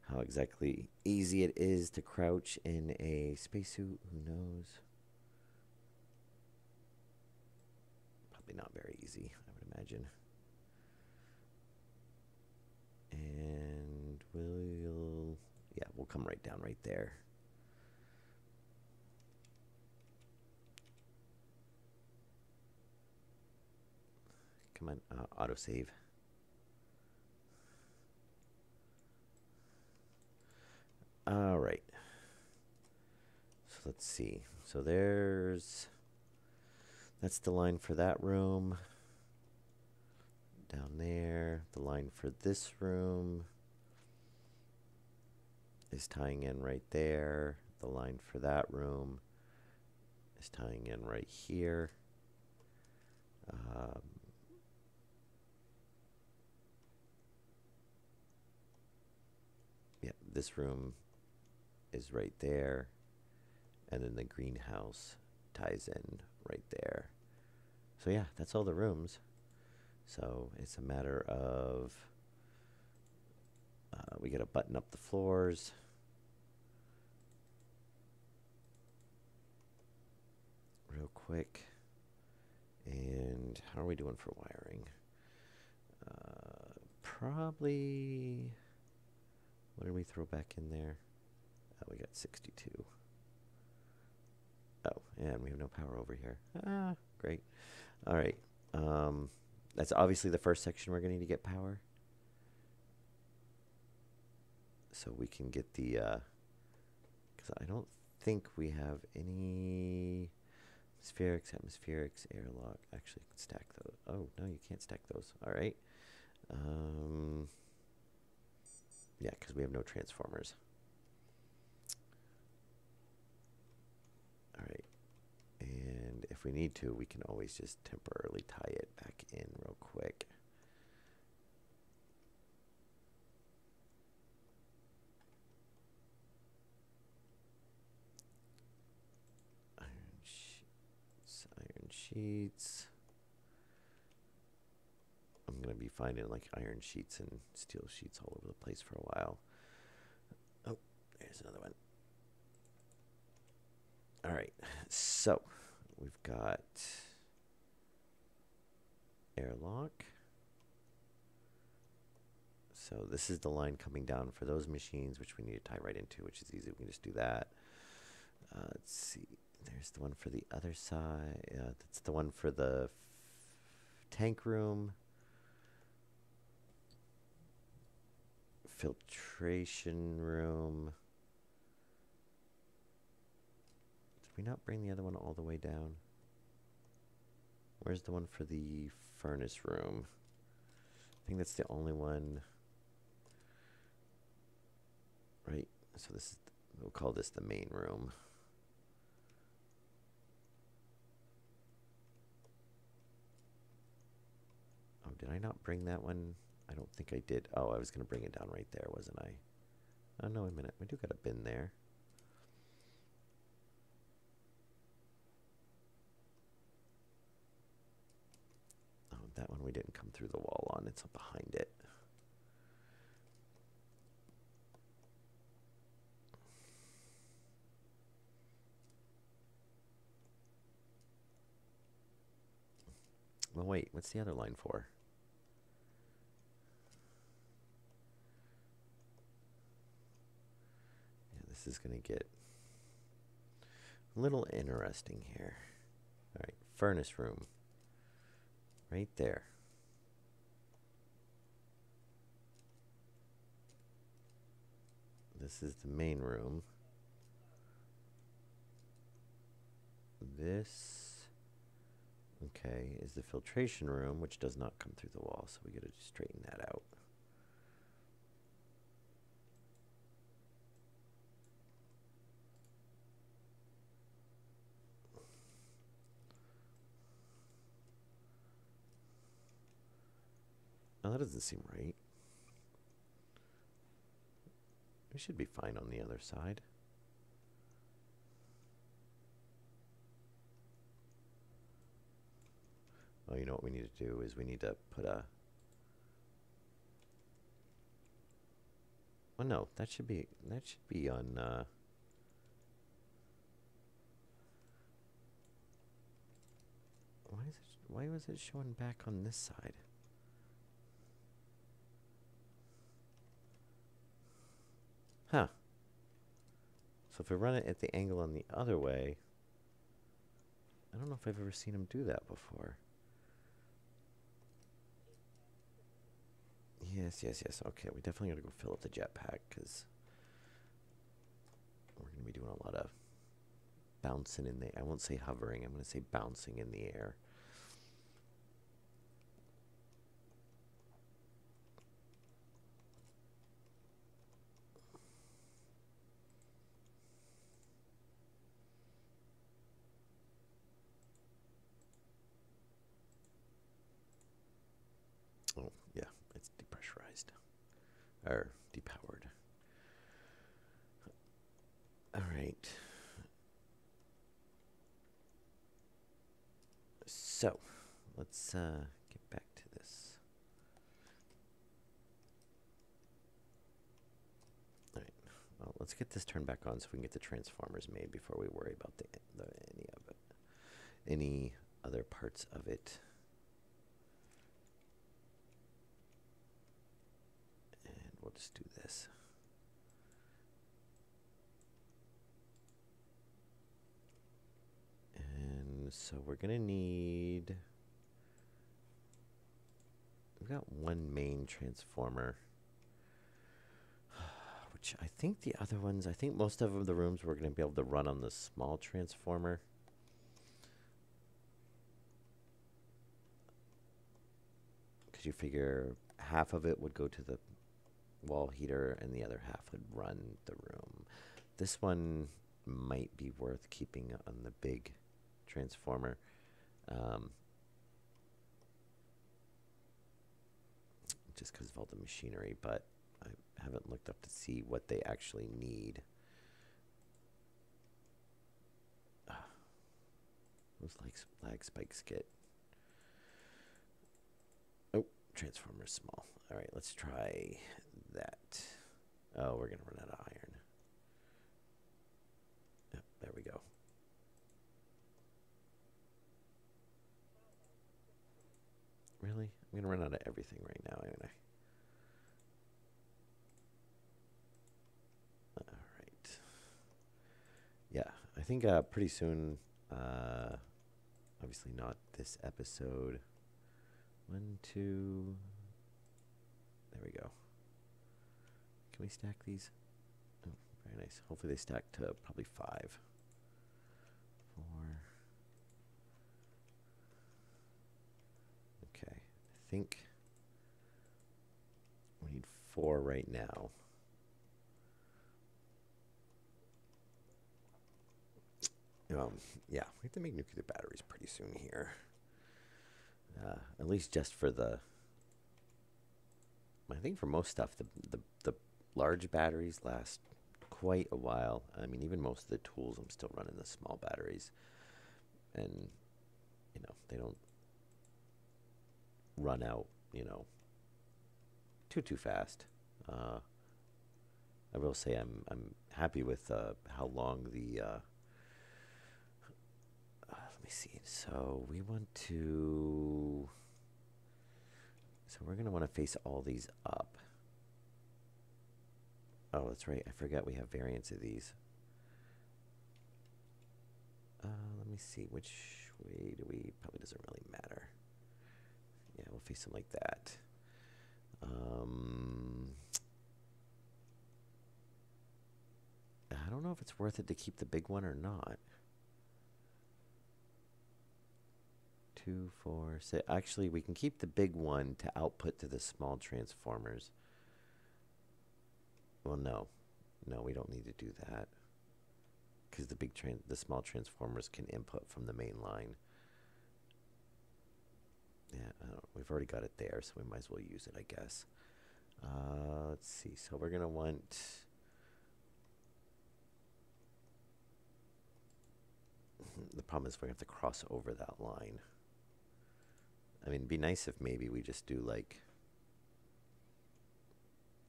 how exactly easy it is to crouch in a spacesuit, who knows? Probably not very easy, I would imagine. And we'll come right down right there. Come on, autosave. All right. So let's see. So that's the line for that room. down there. The line for this room is tying in right there. The line for that room is tying in right here. Yeah, this room is right there, and then the greenhouse ties in right there. So yeah, that's all the rooms. So it's a matter of we got to button up the floors. Real quick. And how are we doing for wiring? Probably, what did we throw back in there? We got 62. Oh, and we have no power over here. Ah, great. All right. That's obviously the first section we're going to need to get power. So we can get the, because I don't think we have any spherics, atmospherics, airlock. Actually, you can stack those. Oh, no, you can't stack those. All right. Yeah, because we have no transformers. All right. And if we need to, we can always just temporarily tie it back in real quick. Iron sheets. I'm going to be finding like iron sheets and steel sheets all over the place for a while. Oh, there's another one. All right, so we've got airlock. So this is the line coming down for those machines, which we need to tie right into, which is easy. We can just do that. Let's see. There's the one for the other side. That's the one for the tank room. Filtration room. Did we not bring the other one all the way down? Where's the one for the furnace room? I think that's the only one. Right? So this is, we'll call this the main room. Oh, did I not bring that one? I don't think I did. Oh, I was going to bring it down right there, wasn't I? Oh, no, wait a minute. We do got a bin there. Oh, that one we didn't come through the wall on. It's up behind it. Well, wait. What's the other line for? Yeah, this is going to get a little interesting here. All right, furnace room. Right there. This is the main room. This, okay, is the filtration room, which does not come through the wall, so we got to straighten that out. Oh, that doesn't seem right. We should be fine on the other side. Oh, you know what we need to do is we need to put a... Oh no, that should be on why was it showing back on this side? Huh. So if we run it at the angle on the other way, I don't know if I've ever seen him do that before. Yes. Okay, we definitely gotta go fill up the jetpack because we're gonna be doing a lot of bouncing in the... I won't say hovering. I'm gonna say bouncing in the air. Oh, yeah, it's depressurized. Or depowered. Alright. So, let's get back to this. Alright, well, let's get this turned back on so we can get the transformers made before we worry about any of it. Any other parts of it. And we'll just do this. And so we're going to need... We've got one main transformer. Which I think the other ones... I think most of the rooms we're going to be able to run on the small transformer. Because you figure half of it would go to the wall heater and the other half would run the room. This one might be worth keeping on the big transformer. Just because of all the machinery, but I haven't looked up to see what they actually need. Those lag spikes get... Oh, transformer small. All right, let's try that. Oh, we're going to run out of iron. Yep, there we go. Really? I'm going to run out of everything right now, aren't I? All right. Yeah, I think pretty soon, obviously not this episode. 1, 2... There we go. Can we stack these? Oh, very nice. Hopefully they stack to probably 5. 4. Okay. I think we need 4 right now. Yeah, we have to make nuclear batteries pretty soon here. At least just for the... I think for most stuff, the large batteries last quite a while. I mean, even most of the tools, I'm still running the small batteries. And, you know, they don't run out, you know, too fast. I will say I'm happy with how long the... let me see. So we want to... So we're going to want to face all these up. Oh, that's right. I forgot we have variants of these. Let me see. Which way do we... Probably doesn't really matter. Yeah, we'll face them like that. I don't know if it's worth it to keep the big one or not. 2, 4, 6. Actually, we can keep the big one to output to the small transformers. Well, no. No, we don't need to do that. Because the small transformers can input from the main line. Yeah, we've already got it there, so we might as well use it, I guess. Let's see. So we're going to want... The problem is we're going to have to cross over that line. I mean, it'd be nice if maybe we just do like...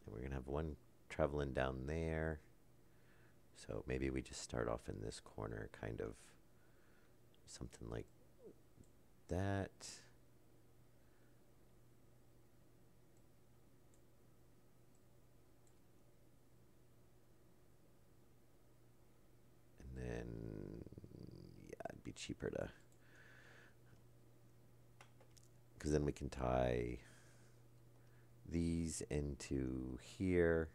We're going to have one traveling down there. So maybe we just start off in this corner, kind of something like that. And then, yeah, it'd be cheaper to... Because then we can tie these into here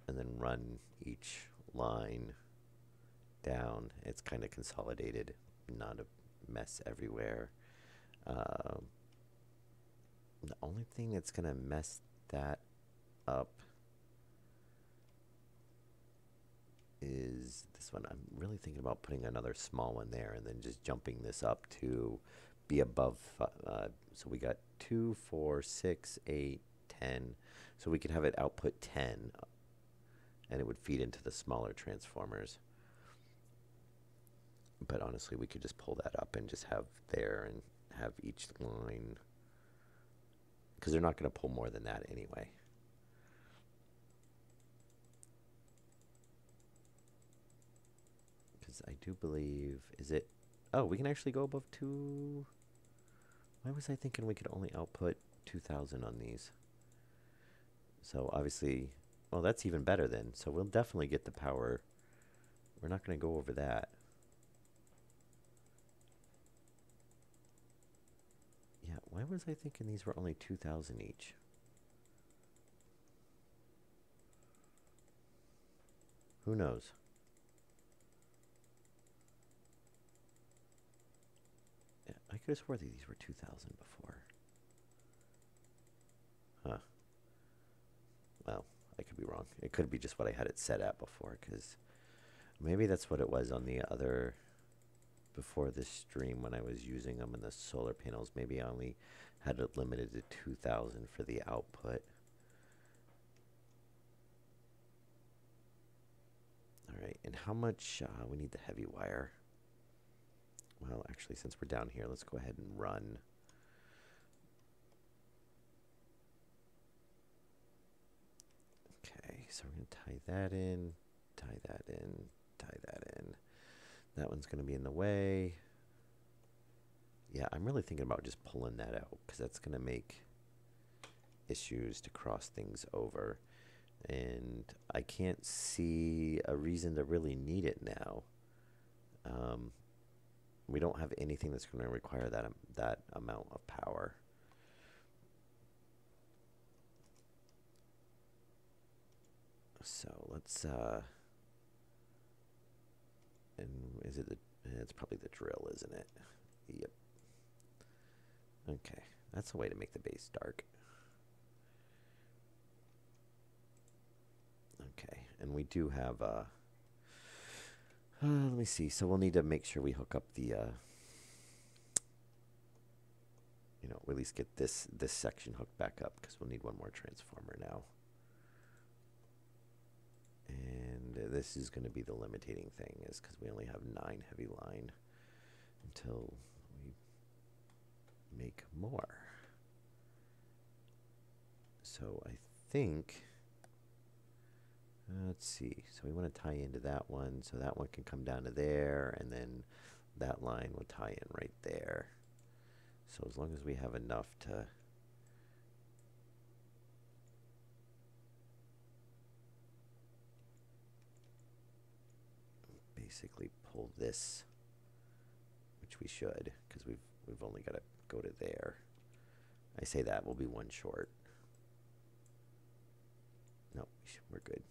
and then run each line down. It's kind of consolidated, not a mess everywhere. The only thing that's going to mess that up is this one. I'm really thinking about putting another small one there and then just jumping this up to be above. So we got 2, 4, 6, 8, 10. So we could have it output 10, and it would feed into the smaller transformers. But honestly, we could just pull that up and just have there and have each line, because they're not going to pull more than that anyway. Because I do believe, is it, oh, we can actually go above 2. Why was I thinking we could only output 2,000 on these? So obviously, well, that's even better then. So we'll definitely get the power. We're not going to go over that. Yeah, why was I thinking these were only 2,000 each? Who knows? Yeah, I could have swore these were 2,000 before. Huh. Well, I could be wrong. It could be just what I had it set at before, because maybe that's what it was on the other, before this stream when I was using them in the solar panels. Maybe I only had it limited to 2,000 for the output. All right, and how much, we need the heavy wire. Well, actually, since we're down here, let's go ahead and run. Okay, so we're going to tie that in, tie that in, tie that in. That one's going to be in the way. Yeah, I'm really thinking about just pulling that out, because that's going to make issues to cross things over. And I can't see a reason to really need it now. We don't have anything that's going to require that amount of power. So let's, and is it it's probably the drill, isn't it? Yep. Okay, that's a way to make the base dark. Okay, and we do have, let me see. So we'll need to make sure we hook up the, you know, at least get this section hooked back up, because we'll need one more transformer now. And this is going to be the limiting thing, is because we only have 9 heavy line until we make more. So I think, let's see, so we want to tie into that one, so that one can come down to there, and then that line will tie in right there. So as long as we have enough to basically pull this, which we should, because we've only got to go to there. I say that, we'll be one short. No, we're good.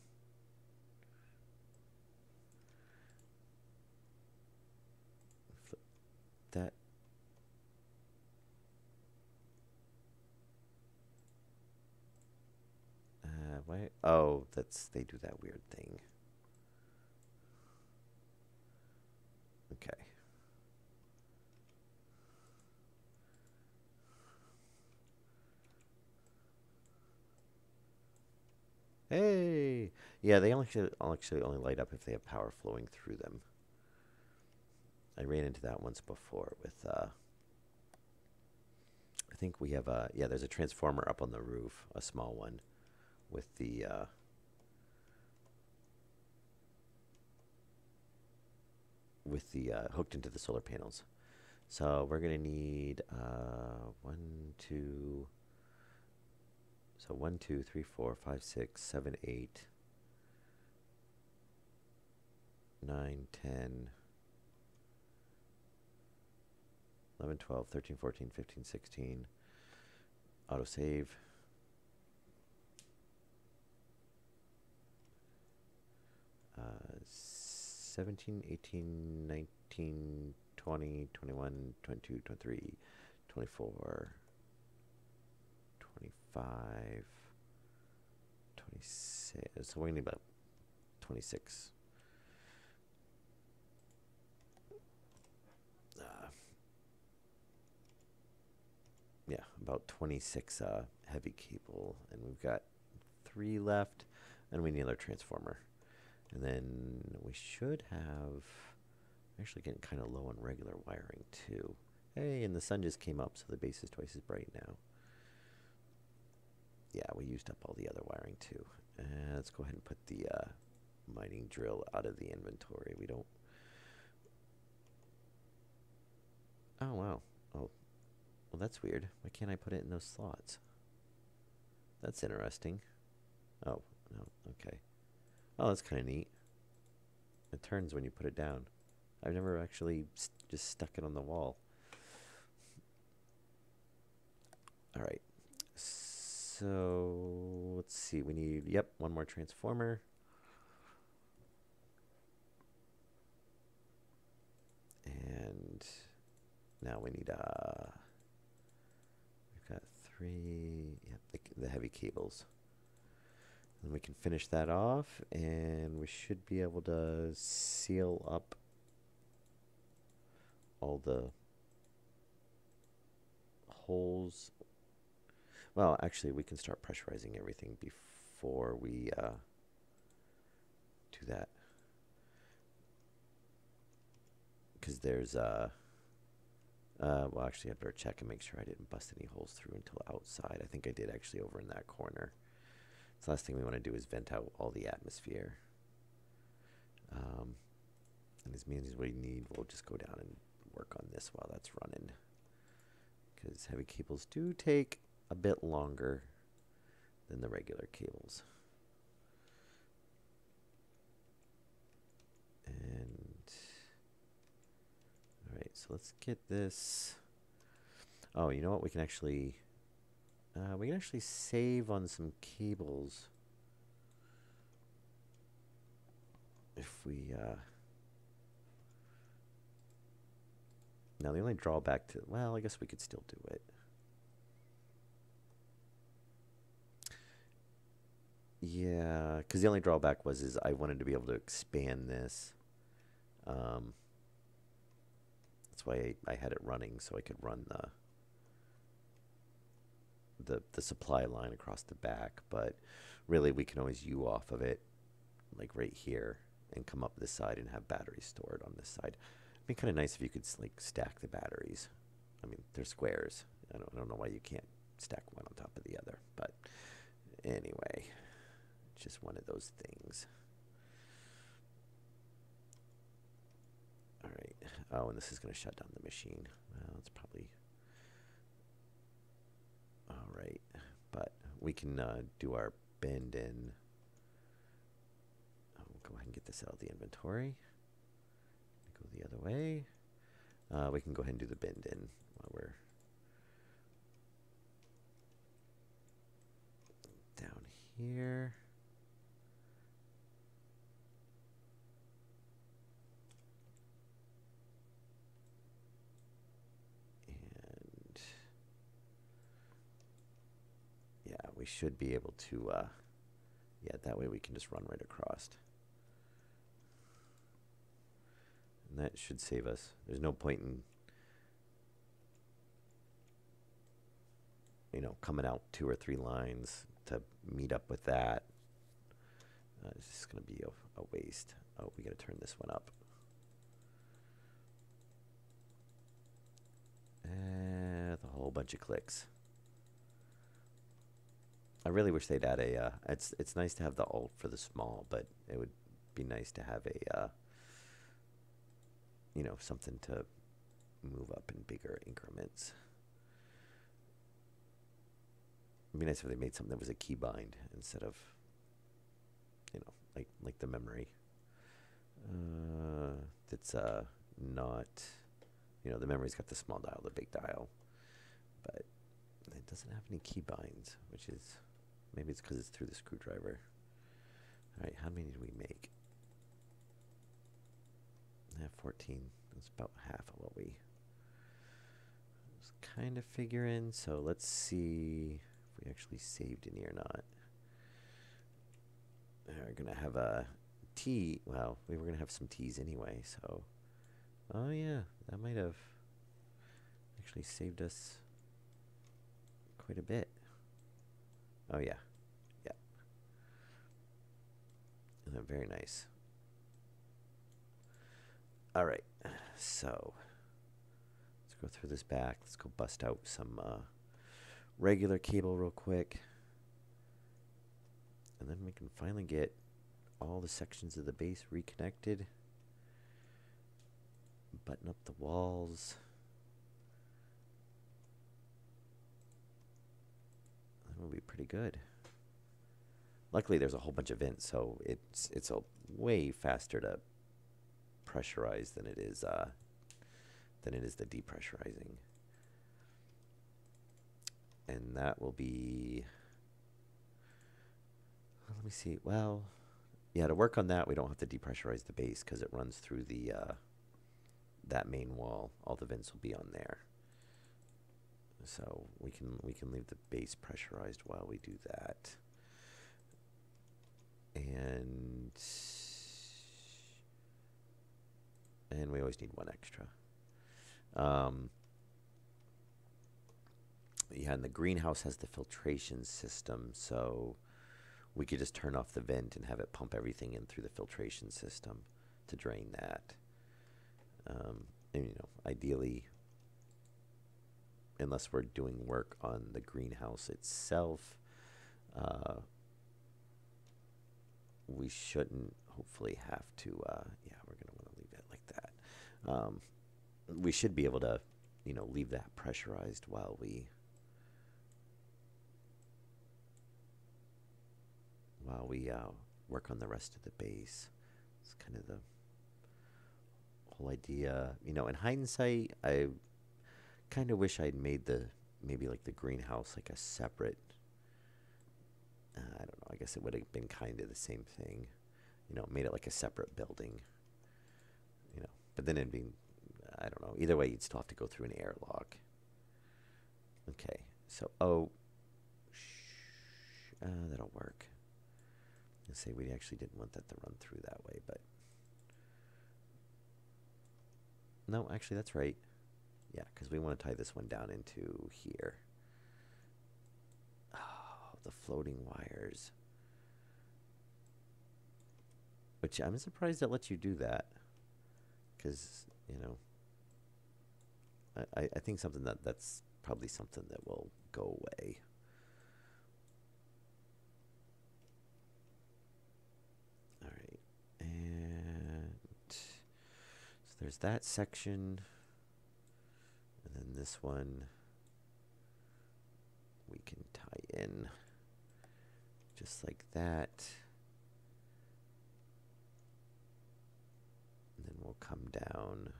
Flip that. Why? Oh, they do that weird thing. Okay. Hey! Yeah, they actually only light up if they have power flowing through them. I ran into that once before with, I think we have a, yeah, there's a transformer up on the roof, a small one, with the, hooked into the solar panels. So we're going to need 1, 2, so 1, 2, 3, 4, 5, 6, 7, 8, 9, 10, 11, 12, 13, 14, 15, 16. Autosave. 17, 18, 19, 20, 21, 22, 23, 24, 25, 26. So we need about 26. yeah, about 26 heavy cable, and we've got 3 left, and we need another transformer. And then we should have, actually getting kind of low on regular wiring too. Hey, and the sun just came up, so the base is twice as bright now. Yeah, we used up all the other wiring too. Let's go ahead and put the mining drill out of the inventory. We don't. Oh, wow. Oh, well, that's weird. Why can't I put it in those slots? That's interesting. Oh, no, okay. Oh, that's kind of neat. It turns when you put it down. I've never actually just stuck it on the wall. All right. So let's see. We need, yep, one more transformer. And now we need, we've got 3, yep, the heavy cables. And we can finish that off, and we should be able to seal up all the holes. Well, actually, we can start pressurizing everything before we do that. Because there's, well, actually, I better check and make sure I didn't bust any holes through until outside. I think I did actually over in that corner. So the last thing we want to do is vent out all the atmosphere. And as many as we need, we'll just go down and work on this while that's running. Because heavy cables do take a bit longer than the regular cables. And all right, so let's get this. Oh, you know what? We can actually save on some cables if we. Now the only drawback to, well, I guess we could still do it. Yeah, because the only drawback is I wanted to be able to expand this. That's why I had it running, so I could run the supply line across the back. But really, we can always U off of it, like right here, and come up this side and have batteries stored on this side. It'd be kind of nice if you could like stack the batteries. I mean, they're squares. I don't know why you can't stack one on top of the other, but anyway, just one of those things. All right. Oh, and this is going to shut down the machine. Well, it's probably all right, but we can do our bend in. We'll go ahead and get this out of the inventory. Go the other way. We can go ahead and do the bend in while we're down here. And yeah, we should be able to, yeah, that way we can just run right across. And that should save us. There's no point in, you know, coming out 2 or 3 lines to meet up with that. It's just going to be a waste. Oh, we got to turn this one up. And a whole bunch of clicks. I really wish they'd add a, it's nice to have the alt for the small, but it would be nice to have a, you know, something to move up in bigger increments. It'd be nice if they made something that was a keybind instead of, you know, like the memory. That's not, you know, the memory's got the small dial, the big dial, but it doesn't have any keybinds, which is, maybe it's because it's through the screwdriver. All right, how many did we make? 14. That's about half of what we was kind of figuring. So let's see if we actually saved any or not. We're going to have a T. Well, we were going to have some T's anyway, so. Oh, yeah, that might have actually saved us quite a bit. Oh yeah, yeah. Very nice. All right, so let's go through this back. Let's go bust out some regular cable real quick. And then we can finally get all the sections of the base reconnected. Button up the walls. That will be pretty good. Luckily, there's a whole bunch of vents, so it's a way faster to pressurize than it is the depressurizing. And that will be. Let me see. Well, yeah, to work on that, we don't have to depressurize the base because it runs through the that main wall. All the vents will be on there. So we can leave the base pressurized while we do that. And we always need one extra. Yeah, and the greenhouse has the filtration system, so we could just turn off the vent and have it pump everything in through the filtration system to drain that. And, you know, ideally, unless we're doing work on the greenhouse itself, we shouldn't hopefully have to, yeah, we're going to want to leave it like that. We should be able to, you know, leave that pressurized while we work on the rest of the base. It's kind of the whole idea. You know, in hindsight, I kind of wish I'd made maybe like the greenhouse like a separate, I don't know, I guess it would have been kind of the same thing. You know, made it like a separate building. You know, but then it'd be, I don't know. Either way, you'd still have to go through an airlock. Okay, so, that'll work. Let's say we actually didn't want that to run through that way, but no, actually that's right. Yeah, because we want to tie this one down into here. Oh, the floating wires. Which I'm surprised it lets you do that. Because, you know, I think something that's probably something that will go away. All right. And so there's that section. And then this one we can tie in just like that. And then we'll come down.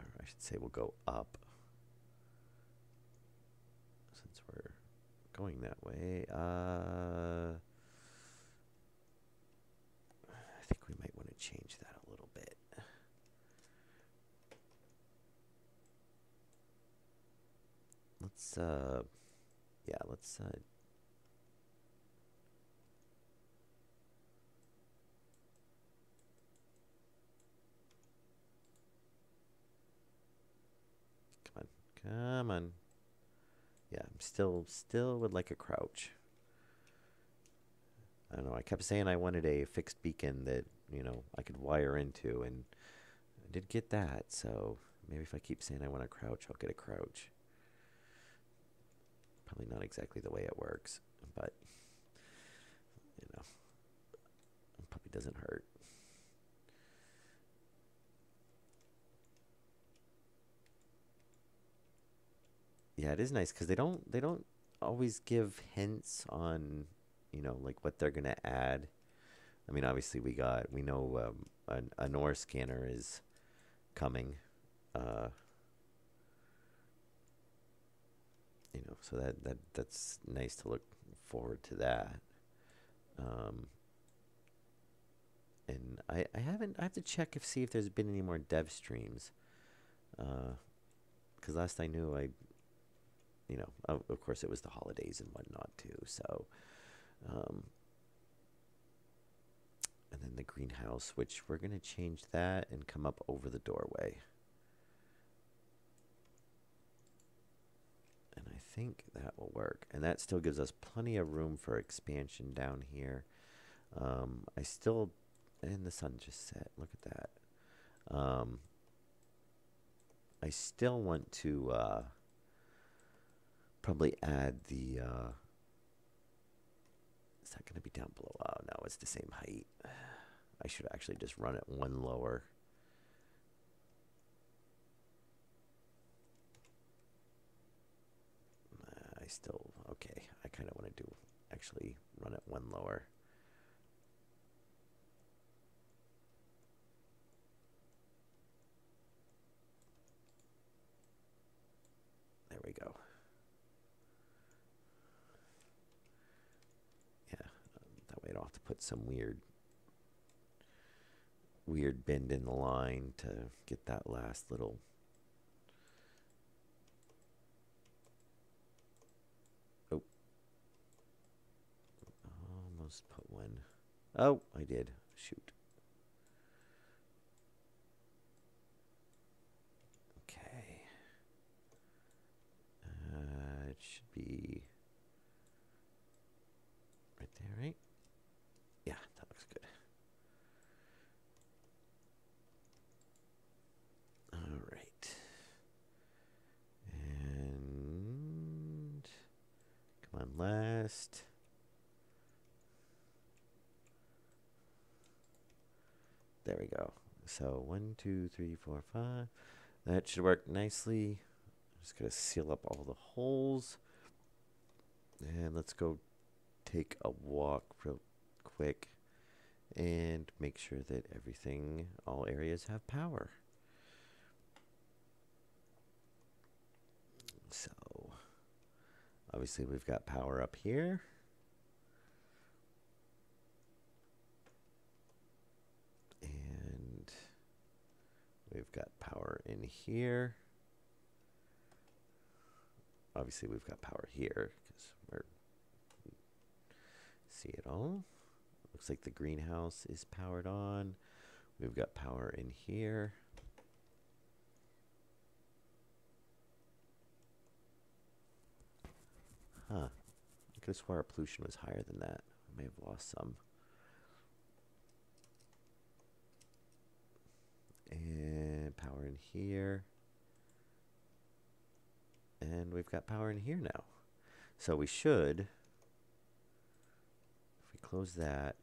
Or I should say we'll go up. Since we're going that way. I think we might want to change that a little bit. Let's, yeah, let's, come on. Yeah, I'm still would like a crouch. I don't know, I kept saying I wanted a fixed beacon that, you know, I could wire into, and I did get that, so maybe if I keep saying I want a crouch, I'll get a crouch. Probably not exactly the way it works, but, you know, it probably doesn't hurt. Yeah, it is nice because they don't always give hints on, you know, like what they're gonna add. I mean, obviously we know a NOR scanner is coming, uh, you know, so that's nice to look forward to that. Um, and I have to check see if there's been any more dev streams, because last I knew you know, of course it was the holidays and whatnot too. So, and then the greenhouse, which we're gonna change that and come up over the doorway. think that will work. And that still gives us plenty of room for expansion down here. I still, and the sun just set. Look at that. I still want to probably add the, is that going to be down below? Oh, no, it's the same height. I should actually just run it one lower. I still, okay, I kind of want to do, actually run it one lower. There we go. Yeah, that way I don't have to put some weird bend in the line to get that last little. Oh, almost put one. Oh, I did. Shoot. Okay. It should be right there, right? Yeah, that looks good. All right. And come on, last. There we go. So 1, 2, 3, 4, 5. That should work nicely. Just gonna seal up all the holes. And let's go take a walk real quick and make sure that everything, all areas have power. So obviously we've got power up here. And we've got power in here. Obviously we've got power here because we're see it all. Looks like the greenhouse is powered on. We've got power in here. Huh. I could have swore our pollution was higher than that. I may have lost some. And power in here. And we've got power in here now. So we should, if we close that.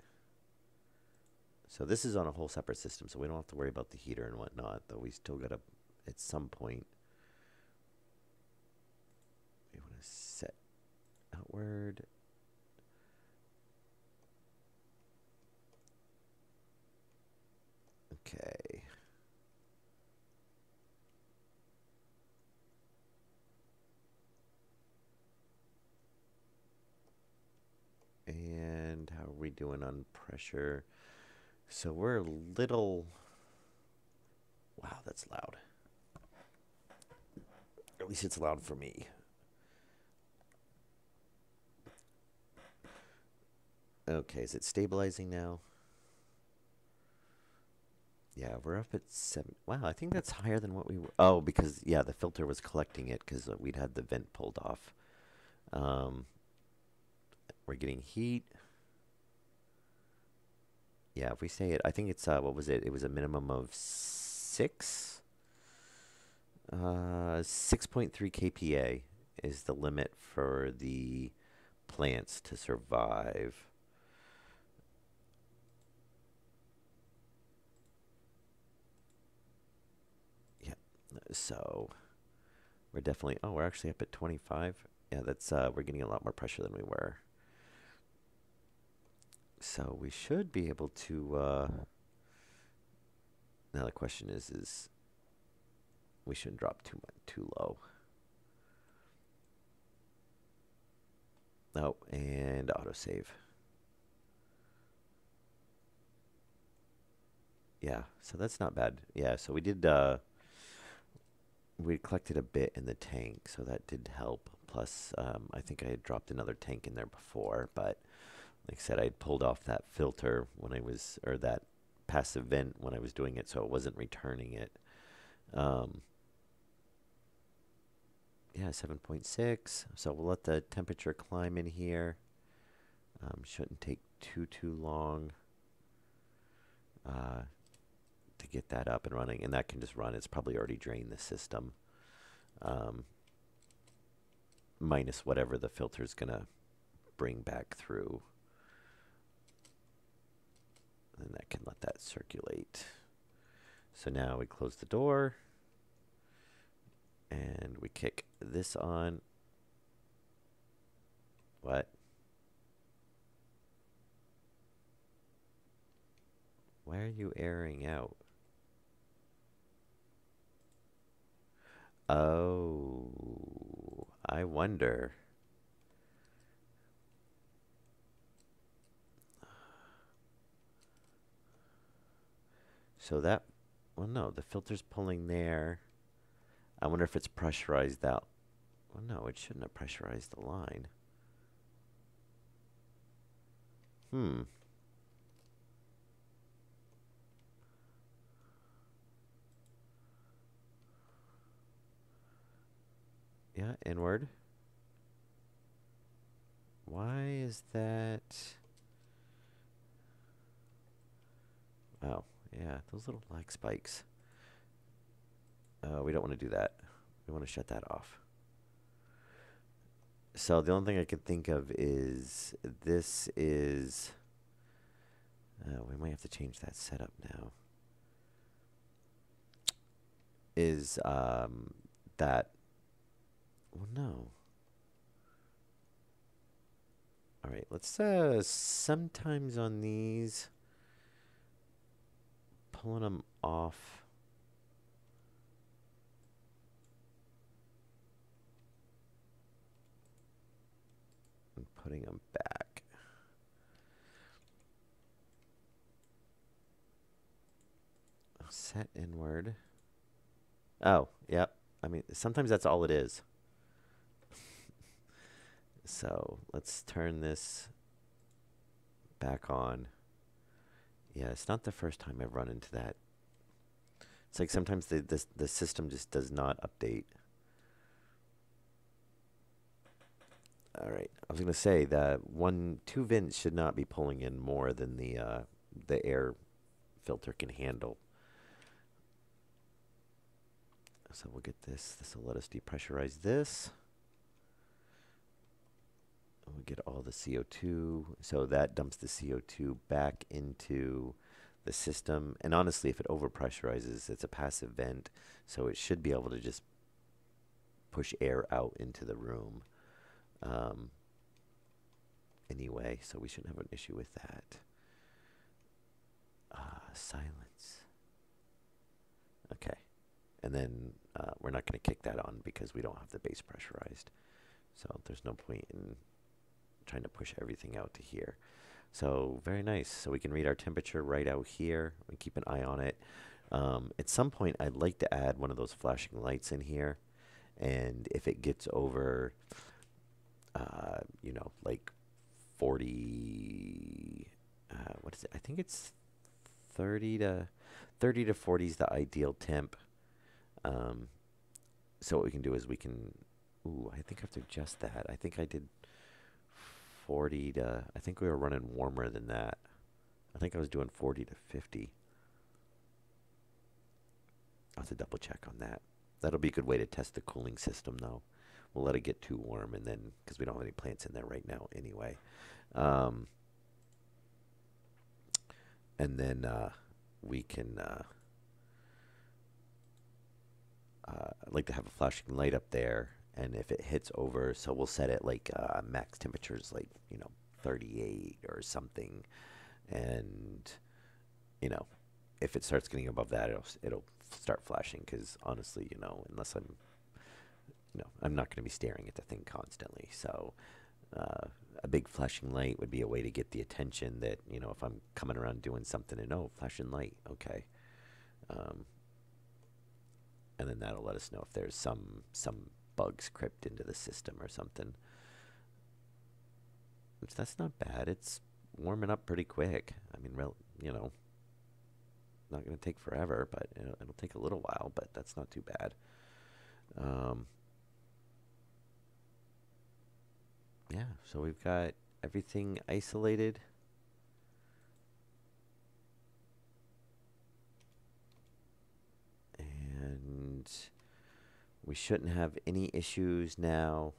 So this is on a whole separate system, so we don't have to worry about the heater and whatnot, though we still got to, at some point, we want to set outward. Okay. And how are we doing on pressure? So we're a little, wow, that's loud. Or at least it's loud for me. Okay, is it stabilizing now? Yeah, we're up at 7. Wow, I think that's higher than what we were. Oh, because, yeah, the filter was collecting it because we'd had the vent pulled off. We're getting heat. Yeah, if we say it, I think it's, what was it? It was a minimum of 6? 6.3 kPa is the limit for the plants to survive. Yeah, so we're definitely, oh, we're actually up at 25. Yeah, that's, we're getting a lot more pressure than we were. So we should be able to, now the question is we shouldn't drop too low. Oh, and autosave. Yeah, so that's not bad. Yeah, so we did, we collected a bit in the tank, so that did help. Plus, I think I had dropped another tank in there before, but like I said, I had pulled off that filter when I was, or that passive vent when I was doing it, so it wasn't returning it. Yeah, Yeah, 7.6. So we'll let the temperature climb in here. Shouldn't take too long to get that up and running. And that can just run. It's probably already drained the system. Minus whatever the filter's going to bring back through. And that can let that circulate. So now we close the door. And we kick this on. What? Why are you airing out? Oh, I wonder. So that, well, no, the filter's pulling there. I wonder if it's pressurized out. Well, no, it shouldn't have pressurized the line. Yeah, inward. Why is that? Oh, yeah, those little black spikes. We don't want to do that. We want to shut that off. So the only thing I can think of is this is... we might have to change that setup now. Is that... Well, no. All right, let's sometimes on these, pulling them off. And putting them back. Set inward. Oh, yep. I mean, sometimes that's all it is. So let's turn this back on. Yeah, it's not the first time I've run into that. It's like sometimes the system just does not update. All right, I was gonna say that two vents should not be pulling in more than the air filter can handle. So we'll get this. This will let us depressurize this. We'll get all the CO2. So that dumps the CO2 back into the system. And honestly, if it overpressurizes, it's a passive vent. So it should be able to just push air out into the room. Anyway, so we shouldn't have an issue with that. Silence. Okay. And then we're not going to kick that on because we don't have the base pressurized. So there's no point in trying to push everything out to here. So very nice. So we can read our temperature right out here and keep an eye on it. At some point, I'd like to add one of those flashing lights in here. And if it gets over, like 40, what is it? I think it's 30 to 40 is the ideal temp. So what we can do is we can, I think I have to adjust that. I think I did 40 to, I think we were running warmer than that. I think I was doing 40 to 50. I'll have to double check on that. That'll be a good way to test the cooling system though. We'll let it get too warm and then, because we don't have any plants in there right now anyway. And then we can, I'd like to have a flashing light up there. And if it hits over, so we'll set it like max temperatures like, 38 or something. And, if it starts getting above that, it'll start flashing because honestly, unless I'm not going to be staring at the thing constantly. So a big flashing light would be a way to get the attention that, if I'm coming around doing something and, flashing light, okay. And then that'll let us know if there's some bugs crept into the system or something. Which that's not bad. It's warming up pretty quick. I mean, not going to take forever, but it'll take a little while, but that's not too bad. yeah, so we've got everything isolated. And we shouldn't have any issues now.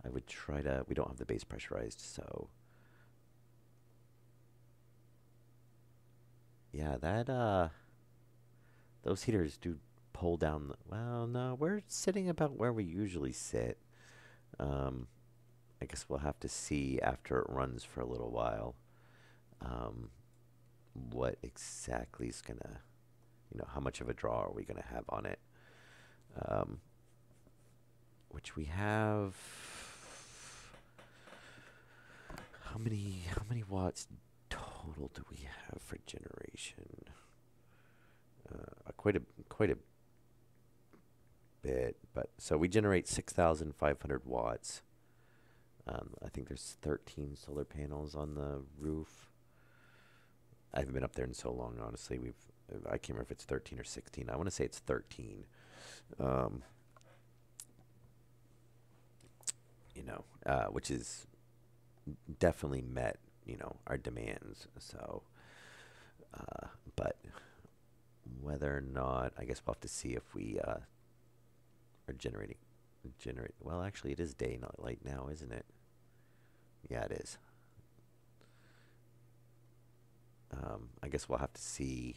I would try to, we don't have the base pressurized, so yeah, those heaters do pull down, well, no, we're sitting about where we usually sit. Um, I guess we'll have to see after it runs for a little while, um, what exactly is gonna, how much of a draw are we gonna have on it? Um, which we have, how many watts total do we have for generation? Quite a bit, but so we generate 6,500 watts. I think there's 13 solar panels on the roof. I haven't been up there in so long, honestly. I can't remember if it's 13 or 16. I want to say it's 13. Um, which is definitely met, our demands. So, but whether or not, I guess we'll have to see if we are generate. Well, actually, it is day, not light now, isn't it? Yeah, it is. I guess we'll have to see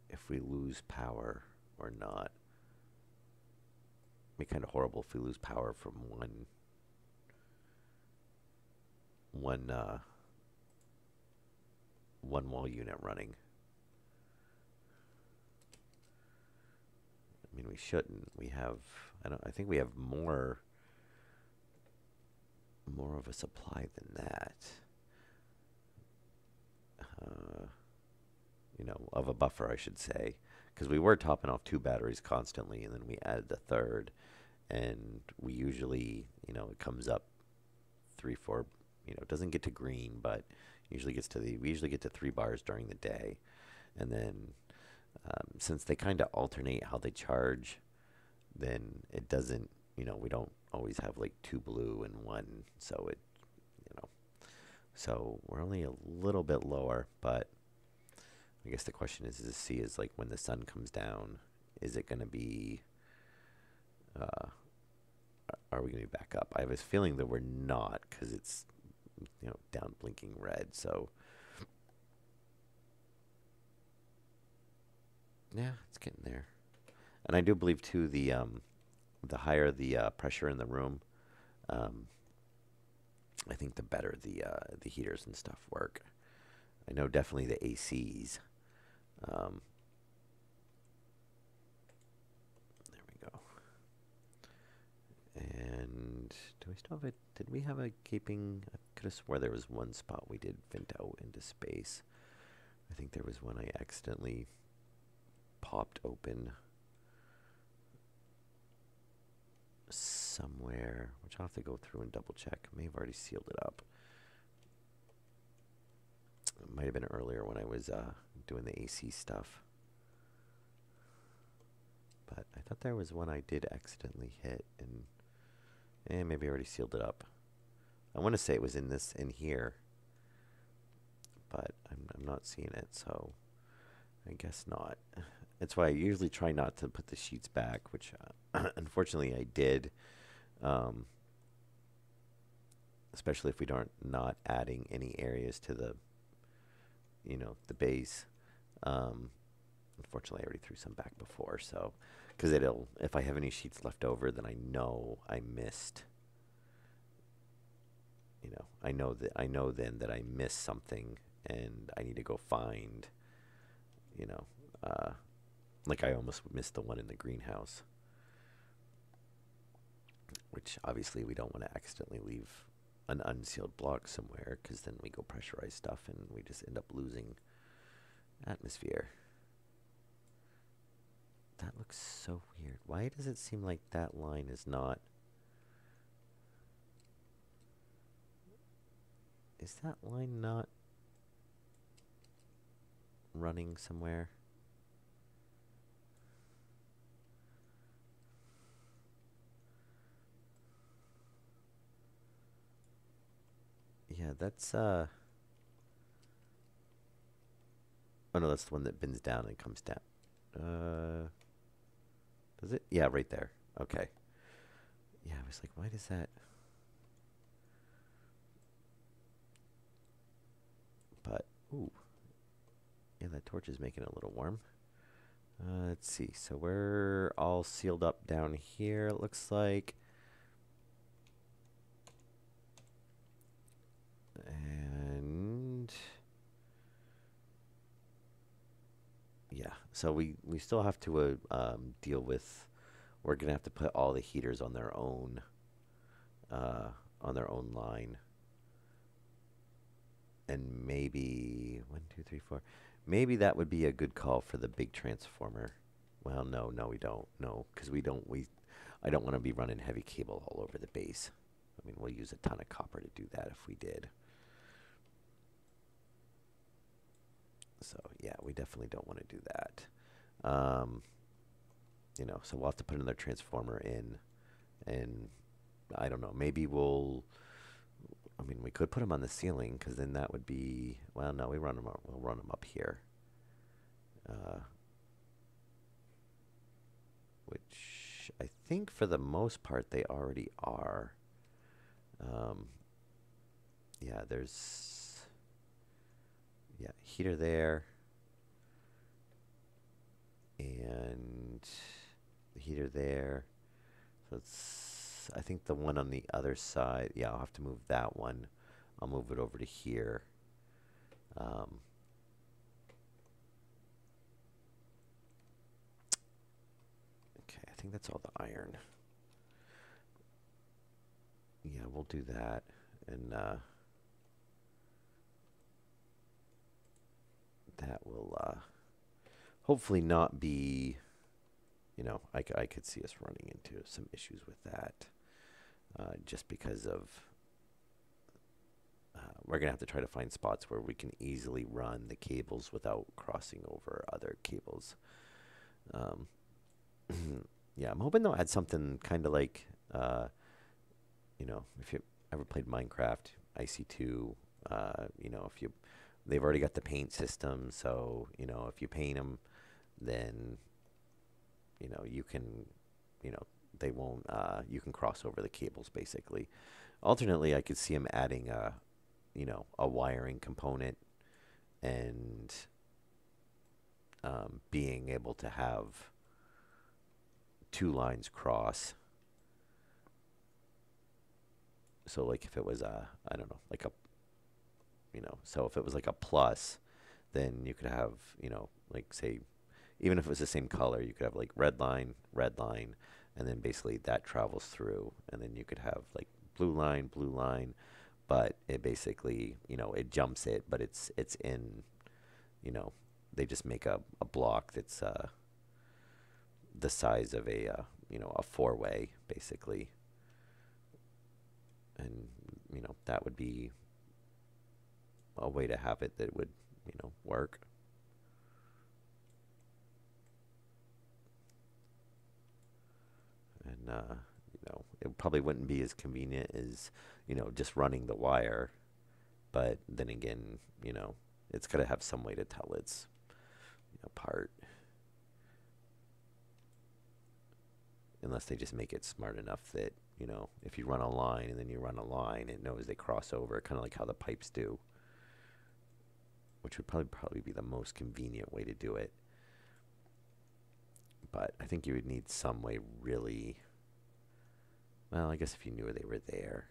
if we lose power or not. It'd be kind of horrible if we lose power from one one wall unit running. I mean, we shouldn't. We have. I don't. I think we have more of a supply than that. Uh, of a buffer, I should say, because we were topping off two batteries constantly, and then we added the third, and we usually, it comes up three, four. It doesn't get to green, but we usually get to 3 bars during the day, and then since they kind of alternate how they charge, then it doesn't. We don't always have like two blue and one, so you know, so we're only a little bit lower, but I guess the question is to see is like when the sun comes down, is it going to be, uh, are we going to be back up? I have a feeling that we're not because it's, down blinking red. So, yeah, it's getting there. And I do believe too the higher the pressure in the room, um, I think the better the heaters and stuff work. I know definitely the ACs. Um, there we go. And do we still have a? Did we have a gaping? I could have swore there was one spot we did vent out into space. I think there was one I accidentally popped open somewhere, which I'll have to go through and double check. I may have already sealed it up. It might have been earlier when I was doing the AC stuff. But I thought there was one I did accidentally hit, and maybe I already sealed it up. I want to say it was in here, but I'm not seeing it, so I guess not. That's why I usually try not to put the sheets back, which unfortunately I did, um, especially if we aren't not adding any areas to the base. Um, Unfortunately, I already threw some back before, so because if I have any sheets left over, then I know I missed. I know then that I missed something, and I need to go find. You know, uh, like I almost missed the one in the greenhouse, which obviously we don't want to accidentally leave an unsealed block somewhere, because then we go pressurize stuff and we just end up losing atmosphere. That looks so weird. Why does it seem like that line is not... Is that line not running somewhere? Yeah, that's oh no, that's the one that bends down and comes down. Uh, does it? Yeah, right there. Okay. Yeah, I was like, why does that? But ooh, yeah, that torch is making it a little warm. Let's see. So we're all sealed up down here. It looks like. And yeah, so we still have to deal with. We're gonna have to put all the heaters uh, on their own line, and maybe one, two, three, four. Maybe that would be a good call for the big transformer. Well, no, no, we don't. No, because we don't. I don't want to be running heavy cable all over the base. I mean, we'll use a ton of copper to do that if we did. So yeah, we definitely don't want to do that. So we'll have to put another transformer in, and I don't know. Maybe we'll. I mean, we could put them on the ceiling because then that would be. Well, no, we run them. We'll run them up here, uh, which I think for the most part they already are. Um, yeah, there's heater there, and the heater there. So it's, I think the one on the other side, yeah, I'll have to move that one. I'll move it over to here. Um, okay, I think that's all the iron. Yeah, we'll do that. And that will hopefully not be, I could see us running into some issues with that just because of we're going to have to try to find spots where we can easily run the cables without crossing over other cables. Um, yeah, I'm hoping they'll add something kind of like, if you ever played Minecraft, IC2, if you, they've already got the paint system, so, if you paint them, then, you can, you know, they won't, you can cross over the cables basically. Alternately, I could see them adding a wiring component and being able to have two lines cross. So like if it was I don't know, like a, so if it was like a plus, then you could have, like say, even if it was the same color, you could have like red line, and then basically that travels through, and then you could have like blue line, but it basically, it jumps it, but it's in, you know, they just make a block that's the size of a four-way basically, and that would be a way to have it that would work. And it probably wouldn't be as convenient as just running the wire, but then again, it's got to have some way to tell it's part, unless they just make it smart enough that if you run a line and then you run a line, it knows they cross over, kind of like how the pipes do, which would probably be the most convenient way to do it. But I think you would need some way really. Well, I guess if you knew they were there.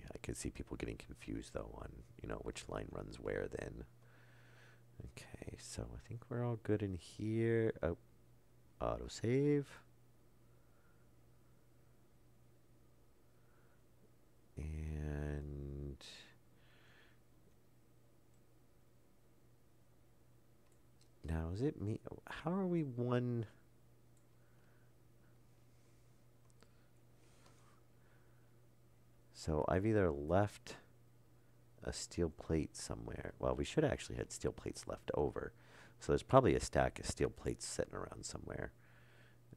Yeah, I could see people getting confused though on, which line runs where then. Okay, so I think we're all good in here. Oh, autosave. And now is it me? How are we one? So I've either left a steel plate somewhere. Well, we should have actually had steel plates left over. So there's probably a stack of steel plates sitting around somewhere.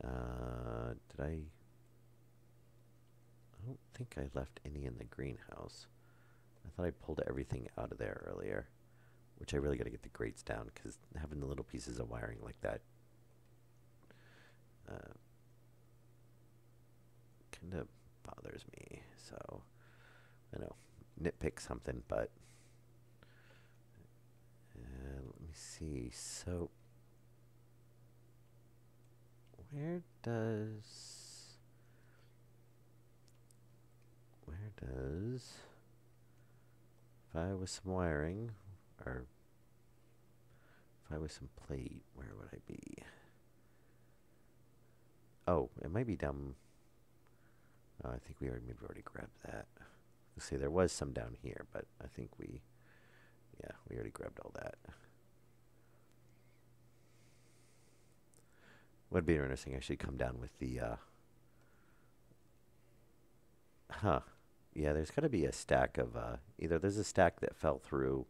Did I? don't think I left any in the greenhouse. I thought I pulled everything out of there earlier, which I really got to get the grates down because having the little pieces of wiring like that kind of bothers me. So, I know, nitpick something, but let me see. So, where does if I was some wiring, or if I was some plate, where would I be? Oh, it might be down. I think we already grabbed that. Let's see, there was some down here, but I think we already grabbed all that. Would be interesting. I should come down with the. Yeah, there's got to be a stack of either there's a stack that fell through,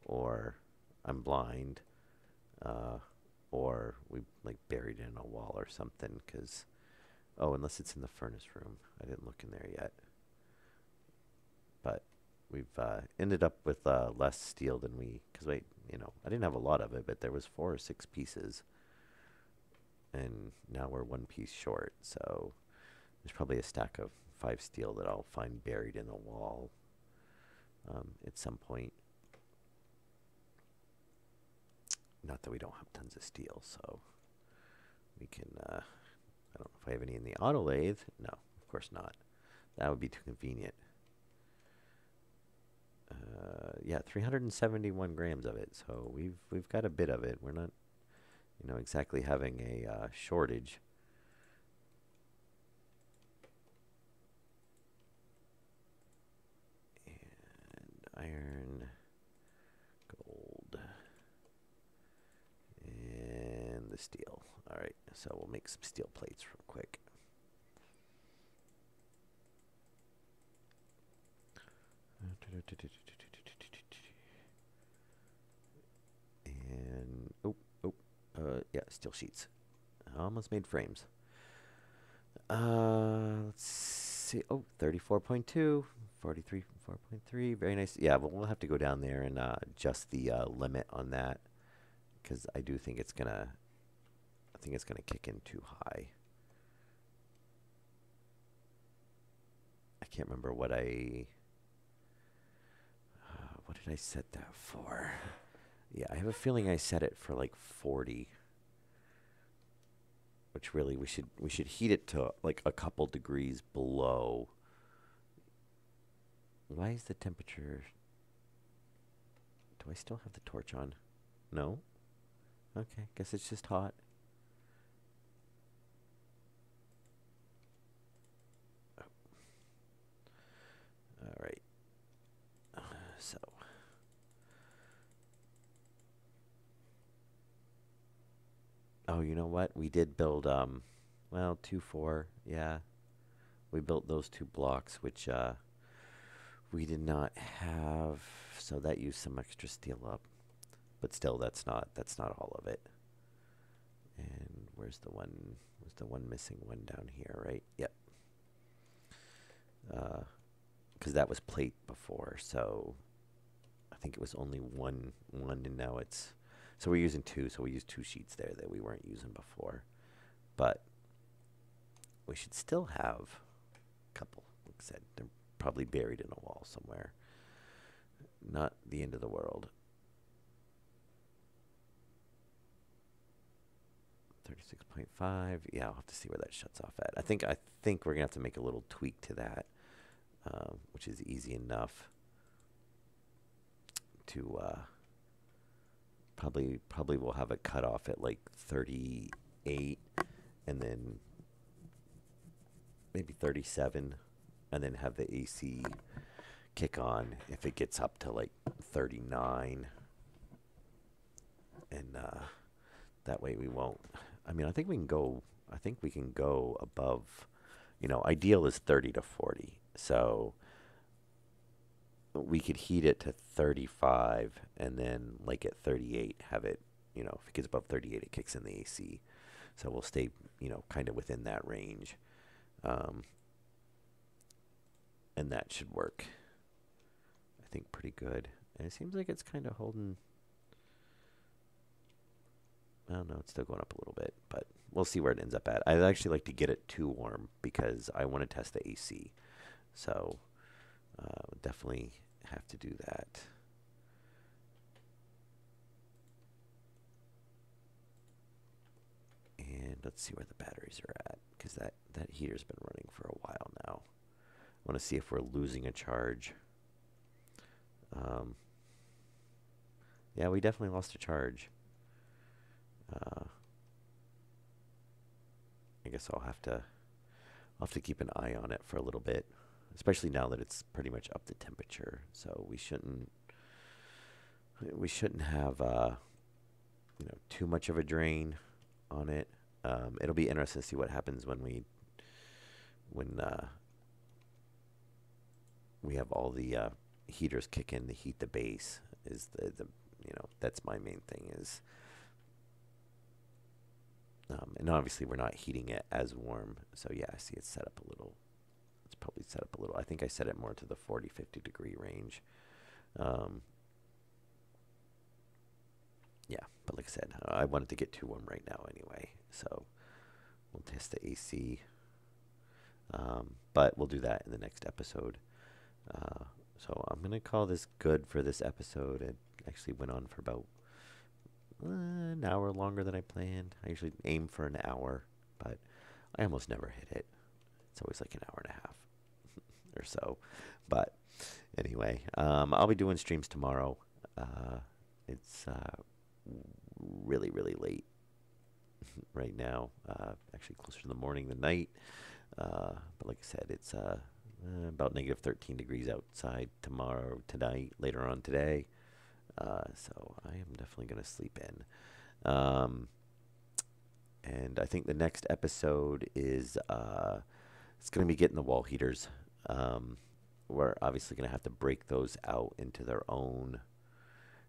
or I'm blind, uh, or we like buried it in a wall or something. Cause unless it's in the furnace room, I didn't look in there yet. But we've ended up with less steel than because I didn't have a lot of it, but there was 4 or 6 pieces, and now we're 1 piece short. So there's probably a stack of 5 steel that I'll find buried in a wall at some point. Not that we don't have tons of steel, so we can. I don't know if I have any in the auto lathe. No, of course not. That would be too convenient. Yeah, 371 grams of it. So we've got a bit of it. We're not, exactly having a shortage. And iron, gold, and the steel. All right, so we'll make some steel plates real quick. And yeah, steel sheets. Almost made frames. Let's see. 34.2, 43.4.3. Very nice. Yeah, but we'll have to go down there and adjust the limit on that, because I do think it's gonna. I think it's gonna kick in too high. I can't remember what I. What did I set that for? Yeah, I have a feeling I set it for like 40. Which really we should heat it to like a couple degrees below. Why is the temperature? Do I still have the torch on? No? Okay, guess it's just hot. Oh. All right. So. Oh, you know what? We did build, 2, 4, yeah. We built those 2 blocks, which we did not have, so that used some extra steel up. But still, that's not all of it. And where's the one? Was the one missing one down here, right? Yep. Because that was plate before, so I think it was only one, and now it's. So we're using 2, so we used 2 sheets there that we weren't using before. But we should still have a couple. Like I said, they're probably buried in a wall somewhere. Not the end of the world. 36.5. Yeah, I'll have to see where that shuts off at. I think we're gonna have to make a little tweak to that, which is easy enough to probably we'll have it cut off at like 38, and then maybe 37, and then have the AC kick on if it gets up to like 39, and that way we won't. I mean, I think we can go above. Ideal is 30 to 40, so we could heat it to 35, and then like at 38 have it, if it gets above 38 it kicks in the AC. So we'll stay, kind of within that range. and that should work, I think, pretty good. And it seems like it's kind of holding. I don't know, it's still going up a little bit, but we'll see where it ends up at. I'd actually like to get it too warm because I want to test the AC. So definitely have to do that. And let's see where the batteries are at, because that heater's been running for a while now. I want to see if we're losing a charge. Yeah, we definitely lost a charge. I guess I'll have to keep an eye on it for a little bit, especially now that it's pretty much up to temperature. So we shouldn't have too much of a drain on it. It'll be interesting to see what happens when we have all the heaters kick in to heat the base. Is the that's my main thing is. And obviously we're not heating it as warm. So yeah, I see it's set up a little. It's probably set up a little. I think I set it more to the 40, 50 degree range. Yeah, but like I said, I wanted to get too warm right now anyway. So we'll test the AC. But we'll do that in the next episode. So I'm going to call this good for this episode. It actually went on for about an hour longer than I planned. I usually aim for an hour, but I almost never hit it. It's always like an hour and a half or so. But anyway, I'll be doing streams tomorrow. It's really, really late right now. Actually closer to the morning than night. But like I said, it's about negative 13 degrees outside tonight, later on today. So I am definitely going to sleep in. And I think the next episode is it's going to be getting the wall heaters. We're obviously going to have to break those out into their own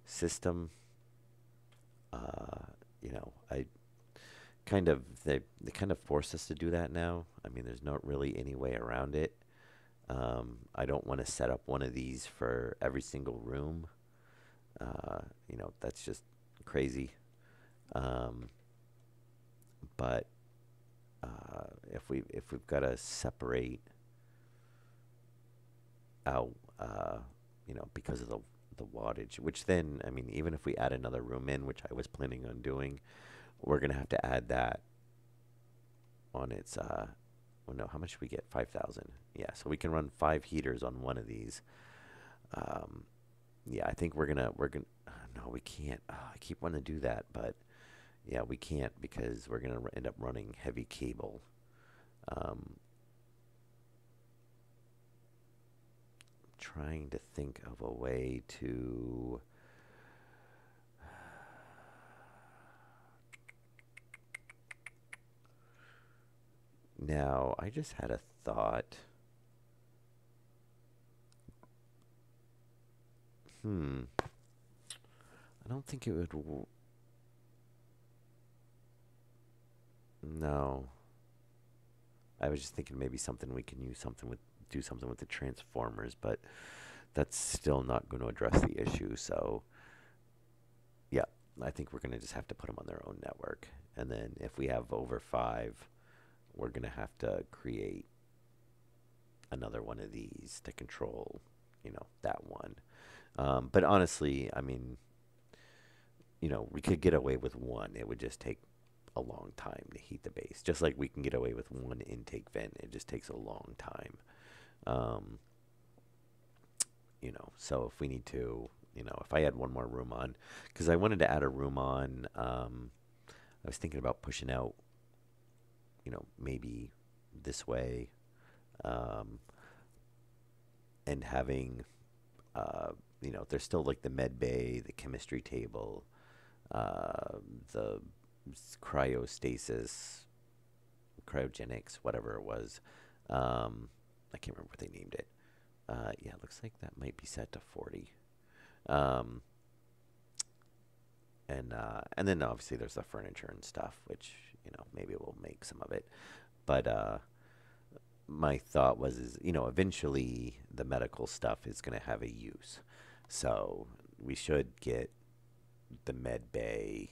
system. I they kind of force us to do that now. I mean, there's not really any way around it. I don't want to set up one of these for every single room. That's just crazy. But if we've got to separate out, because of the wattage, which then, I mean, even if we add another room in, which I was planning on doing, we're gonna have to add that on its. Well, no, how much do we get? 5,000. Yeah, so we can run 5 heaters on one of these. Yeah, I think we're gonna. No, we can't. I keep wanting to do that, but yeah, we can't because we're gonna end up running heavy cable. Trying to think of a way to. Now, I just had a thought. I don't think it would. No. I was just thinking maybe something we can do something with the transformers, but that's still not going to address the issue. So, yeah, I think we're going to just have to put them on their own network. And then if we have over 5, we're going to have to create another one of these to control, that one. But honestly, I mean, we could get away with one. It would just take a long time to heat the base. Just like we can get away with one intake vent. It just takes a long time. So if we need to, if I add one more room on, because I wanted to add a room on, I was thinking about pushing out, maybe this way, and having, there's still like the med bay, the chemistry table, the cryogenics, whatever it was. I can't remember what they named it. Yeah, it looks like that might be set to 40. And then obviously there's the furniture and stuff, which maybe we'll make some of it. But my thought was, is, eventually the medical stuff is going to have a use. So we should get the med bay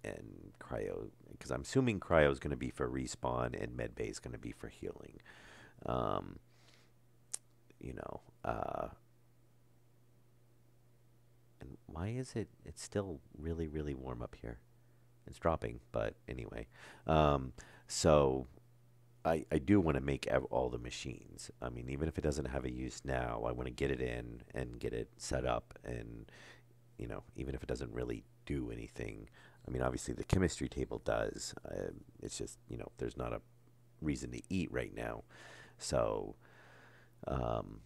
and cryo, because I'm assuming cryo is going to be for respawn and med bay is going to be for healing. Um, you know, uh, and why is it? It's still really, really warm up here. It's dropping, but anyway. Um, so I do want to make all the machines. I mean, even if it doesn't have a use now, I want to get it in and get it set up. And, even if it doesn't really do anything, I mean, obviously the chemistry table does. It's just, there's not a reason to eat right now. So, um,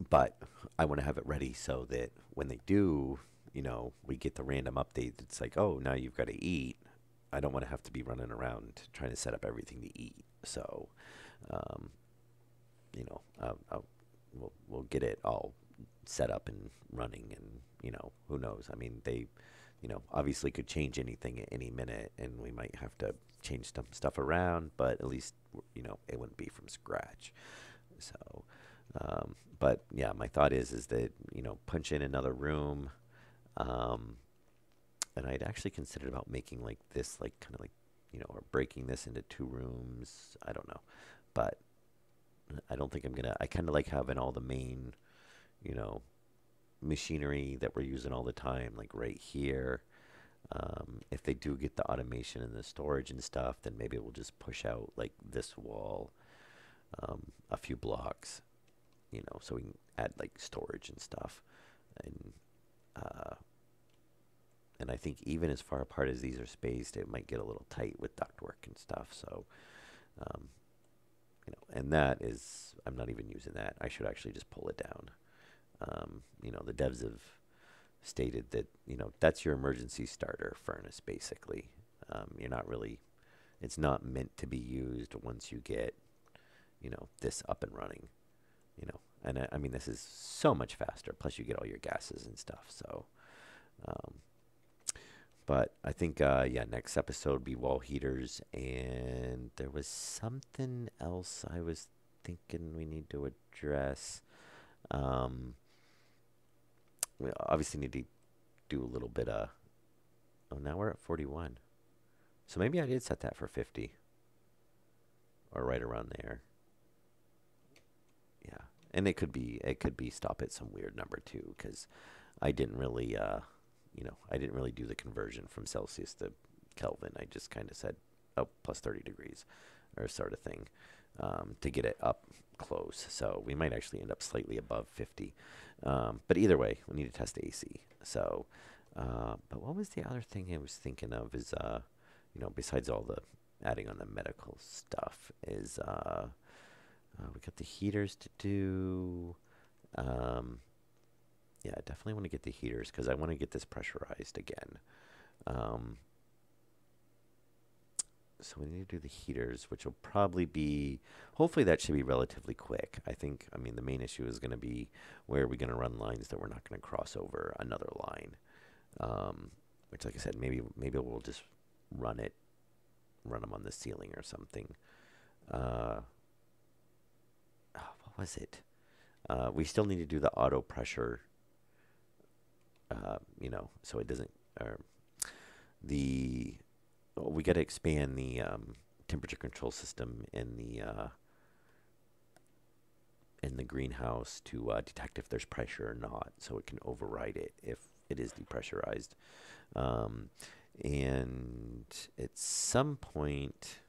but I want to have it ready so that when they do, we get the random update. It's like, oh, now you've got to eat. I don't want to have to be running around trying to set up everything to eat. So, um, we'll get it all set up and running, and who knows? I mean, they, obviously could change anything at any minute, and we might have to change some stuff around, but at least it wouldn't be from scratch. So, but yeah, my thought is that punch in another room. Um, and I'd actually considered about making like this, like kind of like, or breaking this into two rooms. I don't know, but I don't think I'm gonna. I kind of like having all the main, you know, machinery that we're using all the time, like right here. If they do get the automation and the storage and stuff, then maybe we'll just push out like this wall, a few blocks, so we can add like storage and stuff. And uh, and I think even as far apart as these are spaced, it might get a little tight with ductwork and stuff. So, um, and that is, I'm not even using that. I should actually just pull it down. The devs have stated that, that's your emergency starter furnace, basically. You're not really, it's not meant to be used once you get, this up and running, And I mean, this is so much faster. Plus, you get all your gases and stuff. So, um, but I think, yeah, next episode would be wall heaters. And there was something else I was thinking we need to address. Um, we obviously need to do a little bit of. Oh, now we're at 41. So maybe I did set that for 50 or right around there. Yeah. And it could be stop at some weird number too, because I didn't really, I didn't really do the conversion from Celsius to Kelvin. I just kind of said, oh, plus 30 degrees or sort of thing, to get it up close. So we might actually end up slightly above 50. But either way, we need to test AC. So, but what was the other thing I was thinking of is, besides all the adding on the medical stuff, is we got the heaters to do. Um, yeah, I definitely want to get the heaters because I want to get this pressurized again. Um, so we need to do the heaters, which will probably be, hopefully that should be relatively quick. I mean, the main issue is going to be where are we going to run lines that we're not going to cross over another line. Which, like I said, maybe we'll just run them on the ceiling or something. Uh, what was it? We still need to do the auto pressure, so it doesn't, the, we got to expand the temperature control system in the greenhouse to detect if there's pressure or not, so it can override it if it is depressurized. Um, and at some point,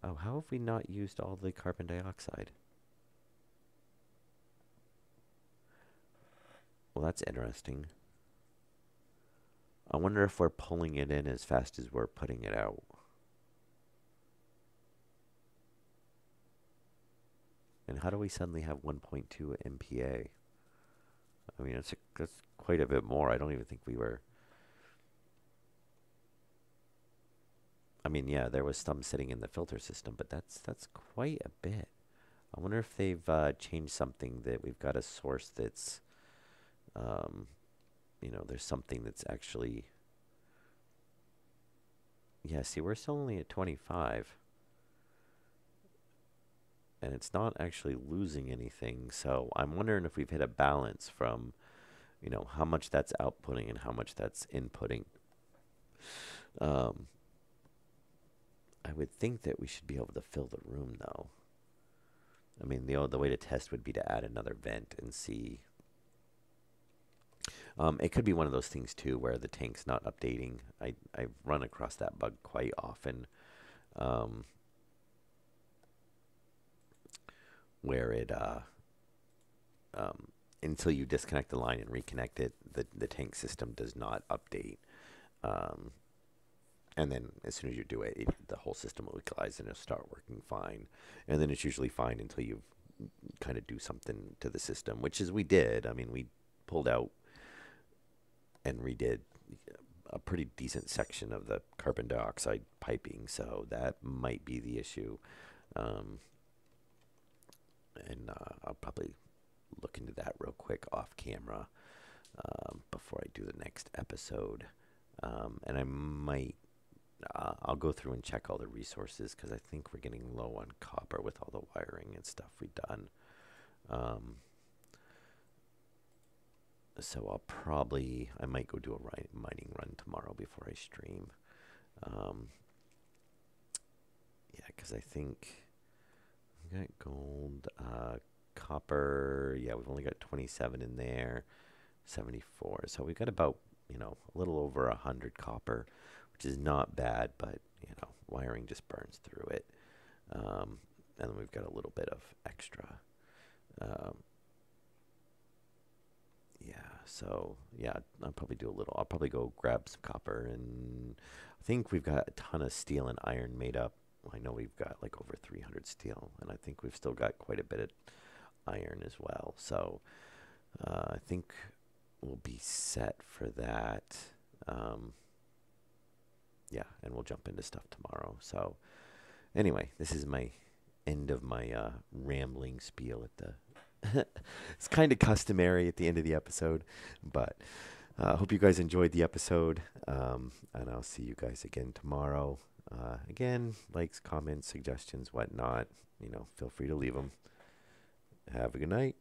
oh, how have we not used all the carbon dioxide? Well, that's interesting. I wonder if we're pulling it in as fast as we're putting it out. And how do we suddenly have 1.2 MPa? I mean, that's quite a bit more. I don't even think we were. I mean, yeah, there was some sitting in the filter system, but that's quite a bit. I wonder if they've changed something, that we've got a source that's, um, there's something that's actually. Yeah, see, we're still only at 25. and it's not actually losing anything. So I'm wondering if we've hit a balance from, how much that's outputting and how much that's inputting. Um, I would think that we should be able to fill the room, though. I mean, the way to test would be to add another vent and see. It could be one of those things too, where the tank's not updating. I've run across that bug quite often, um, where it um, until you disconnect the line and reconnect it, the tank system does not update. Um, and then as soon as you do it, the whole system will equalize and it'll start working fine. And then it's usually fine until you kind of do something to the system, which is we did. I mean, we pulled out and redid a pretty decent section of the carbon dioxide piping, so that might be the issue. Um, and I'll probably look into that real quick off camera before I do the next episode. And I might, I'll go through and check all the resources because I think we're getting low on copper with all the wiring and stuff we've done. So I might go do a mining run tomorrow before I stream. Yeah, because I think we got gold, copper. Yeah, we've only got 27 in there, 74. So we've got about, a little over 100 copper, which is not bad, but, wiring just burns through it. And then we've got a little bit of extra. Um, Yeah, so yeah, I'll probably do a little. I'll probably go grab some copper, and I think we've got a ton of steel and iron made up. I know we've got like over 300 steel, and I think we've still got quite a bit of iron as well. So I think we'll be set for that. Um, yeah, and we'll jump into stuff tomorrow. So anyway, this is my end of my rambling spiel at the it's kind of customary at the end of the episode, but I hope you guys enjoyed the episode, and I'll see you guys again tomorrow. Again, likes, comments, suggestions, whatnot, feel free to leave them. Have a good night.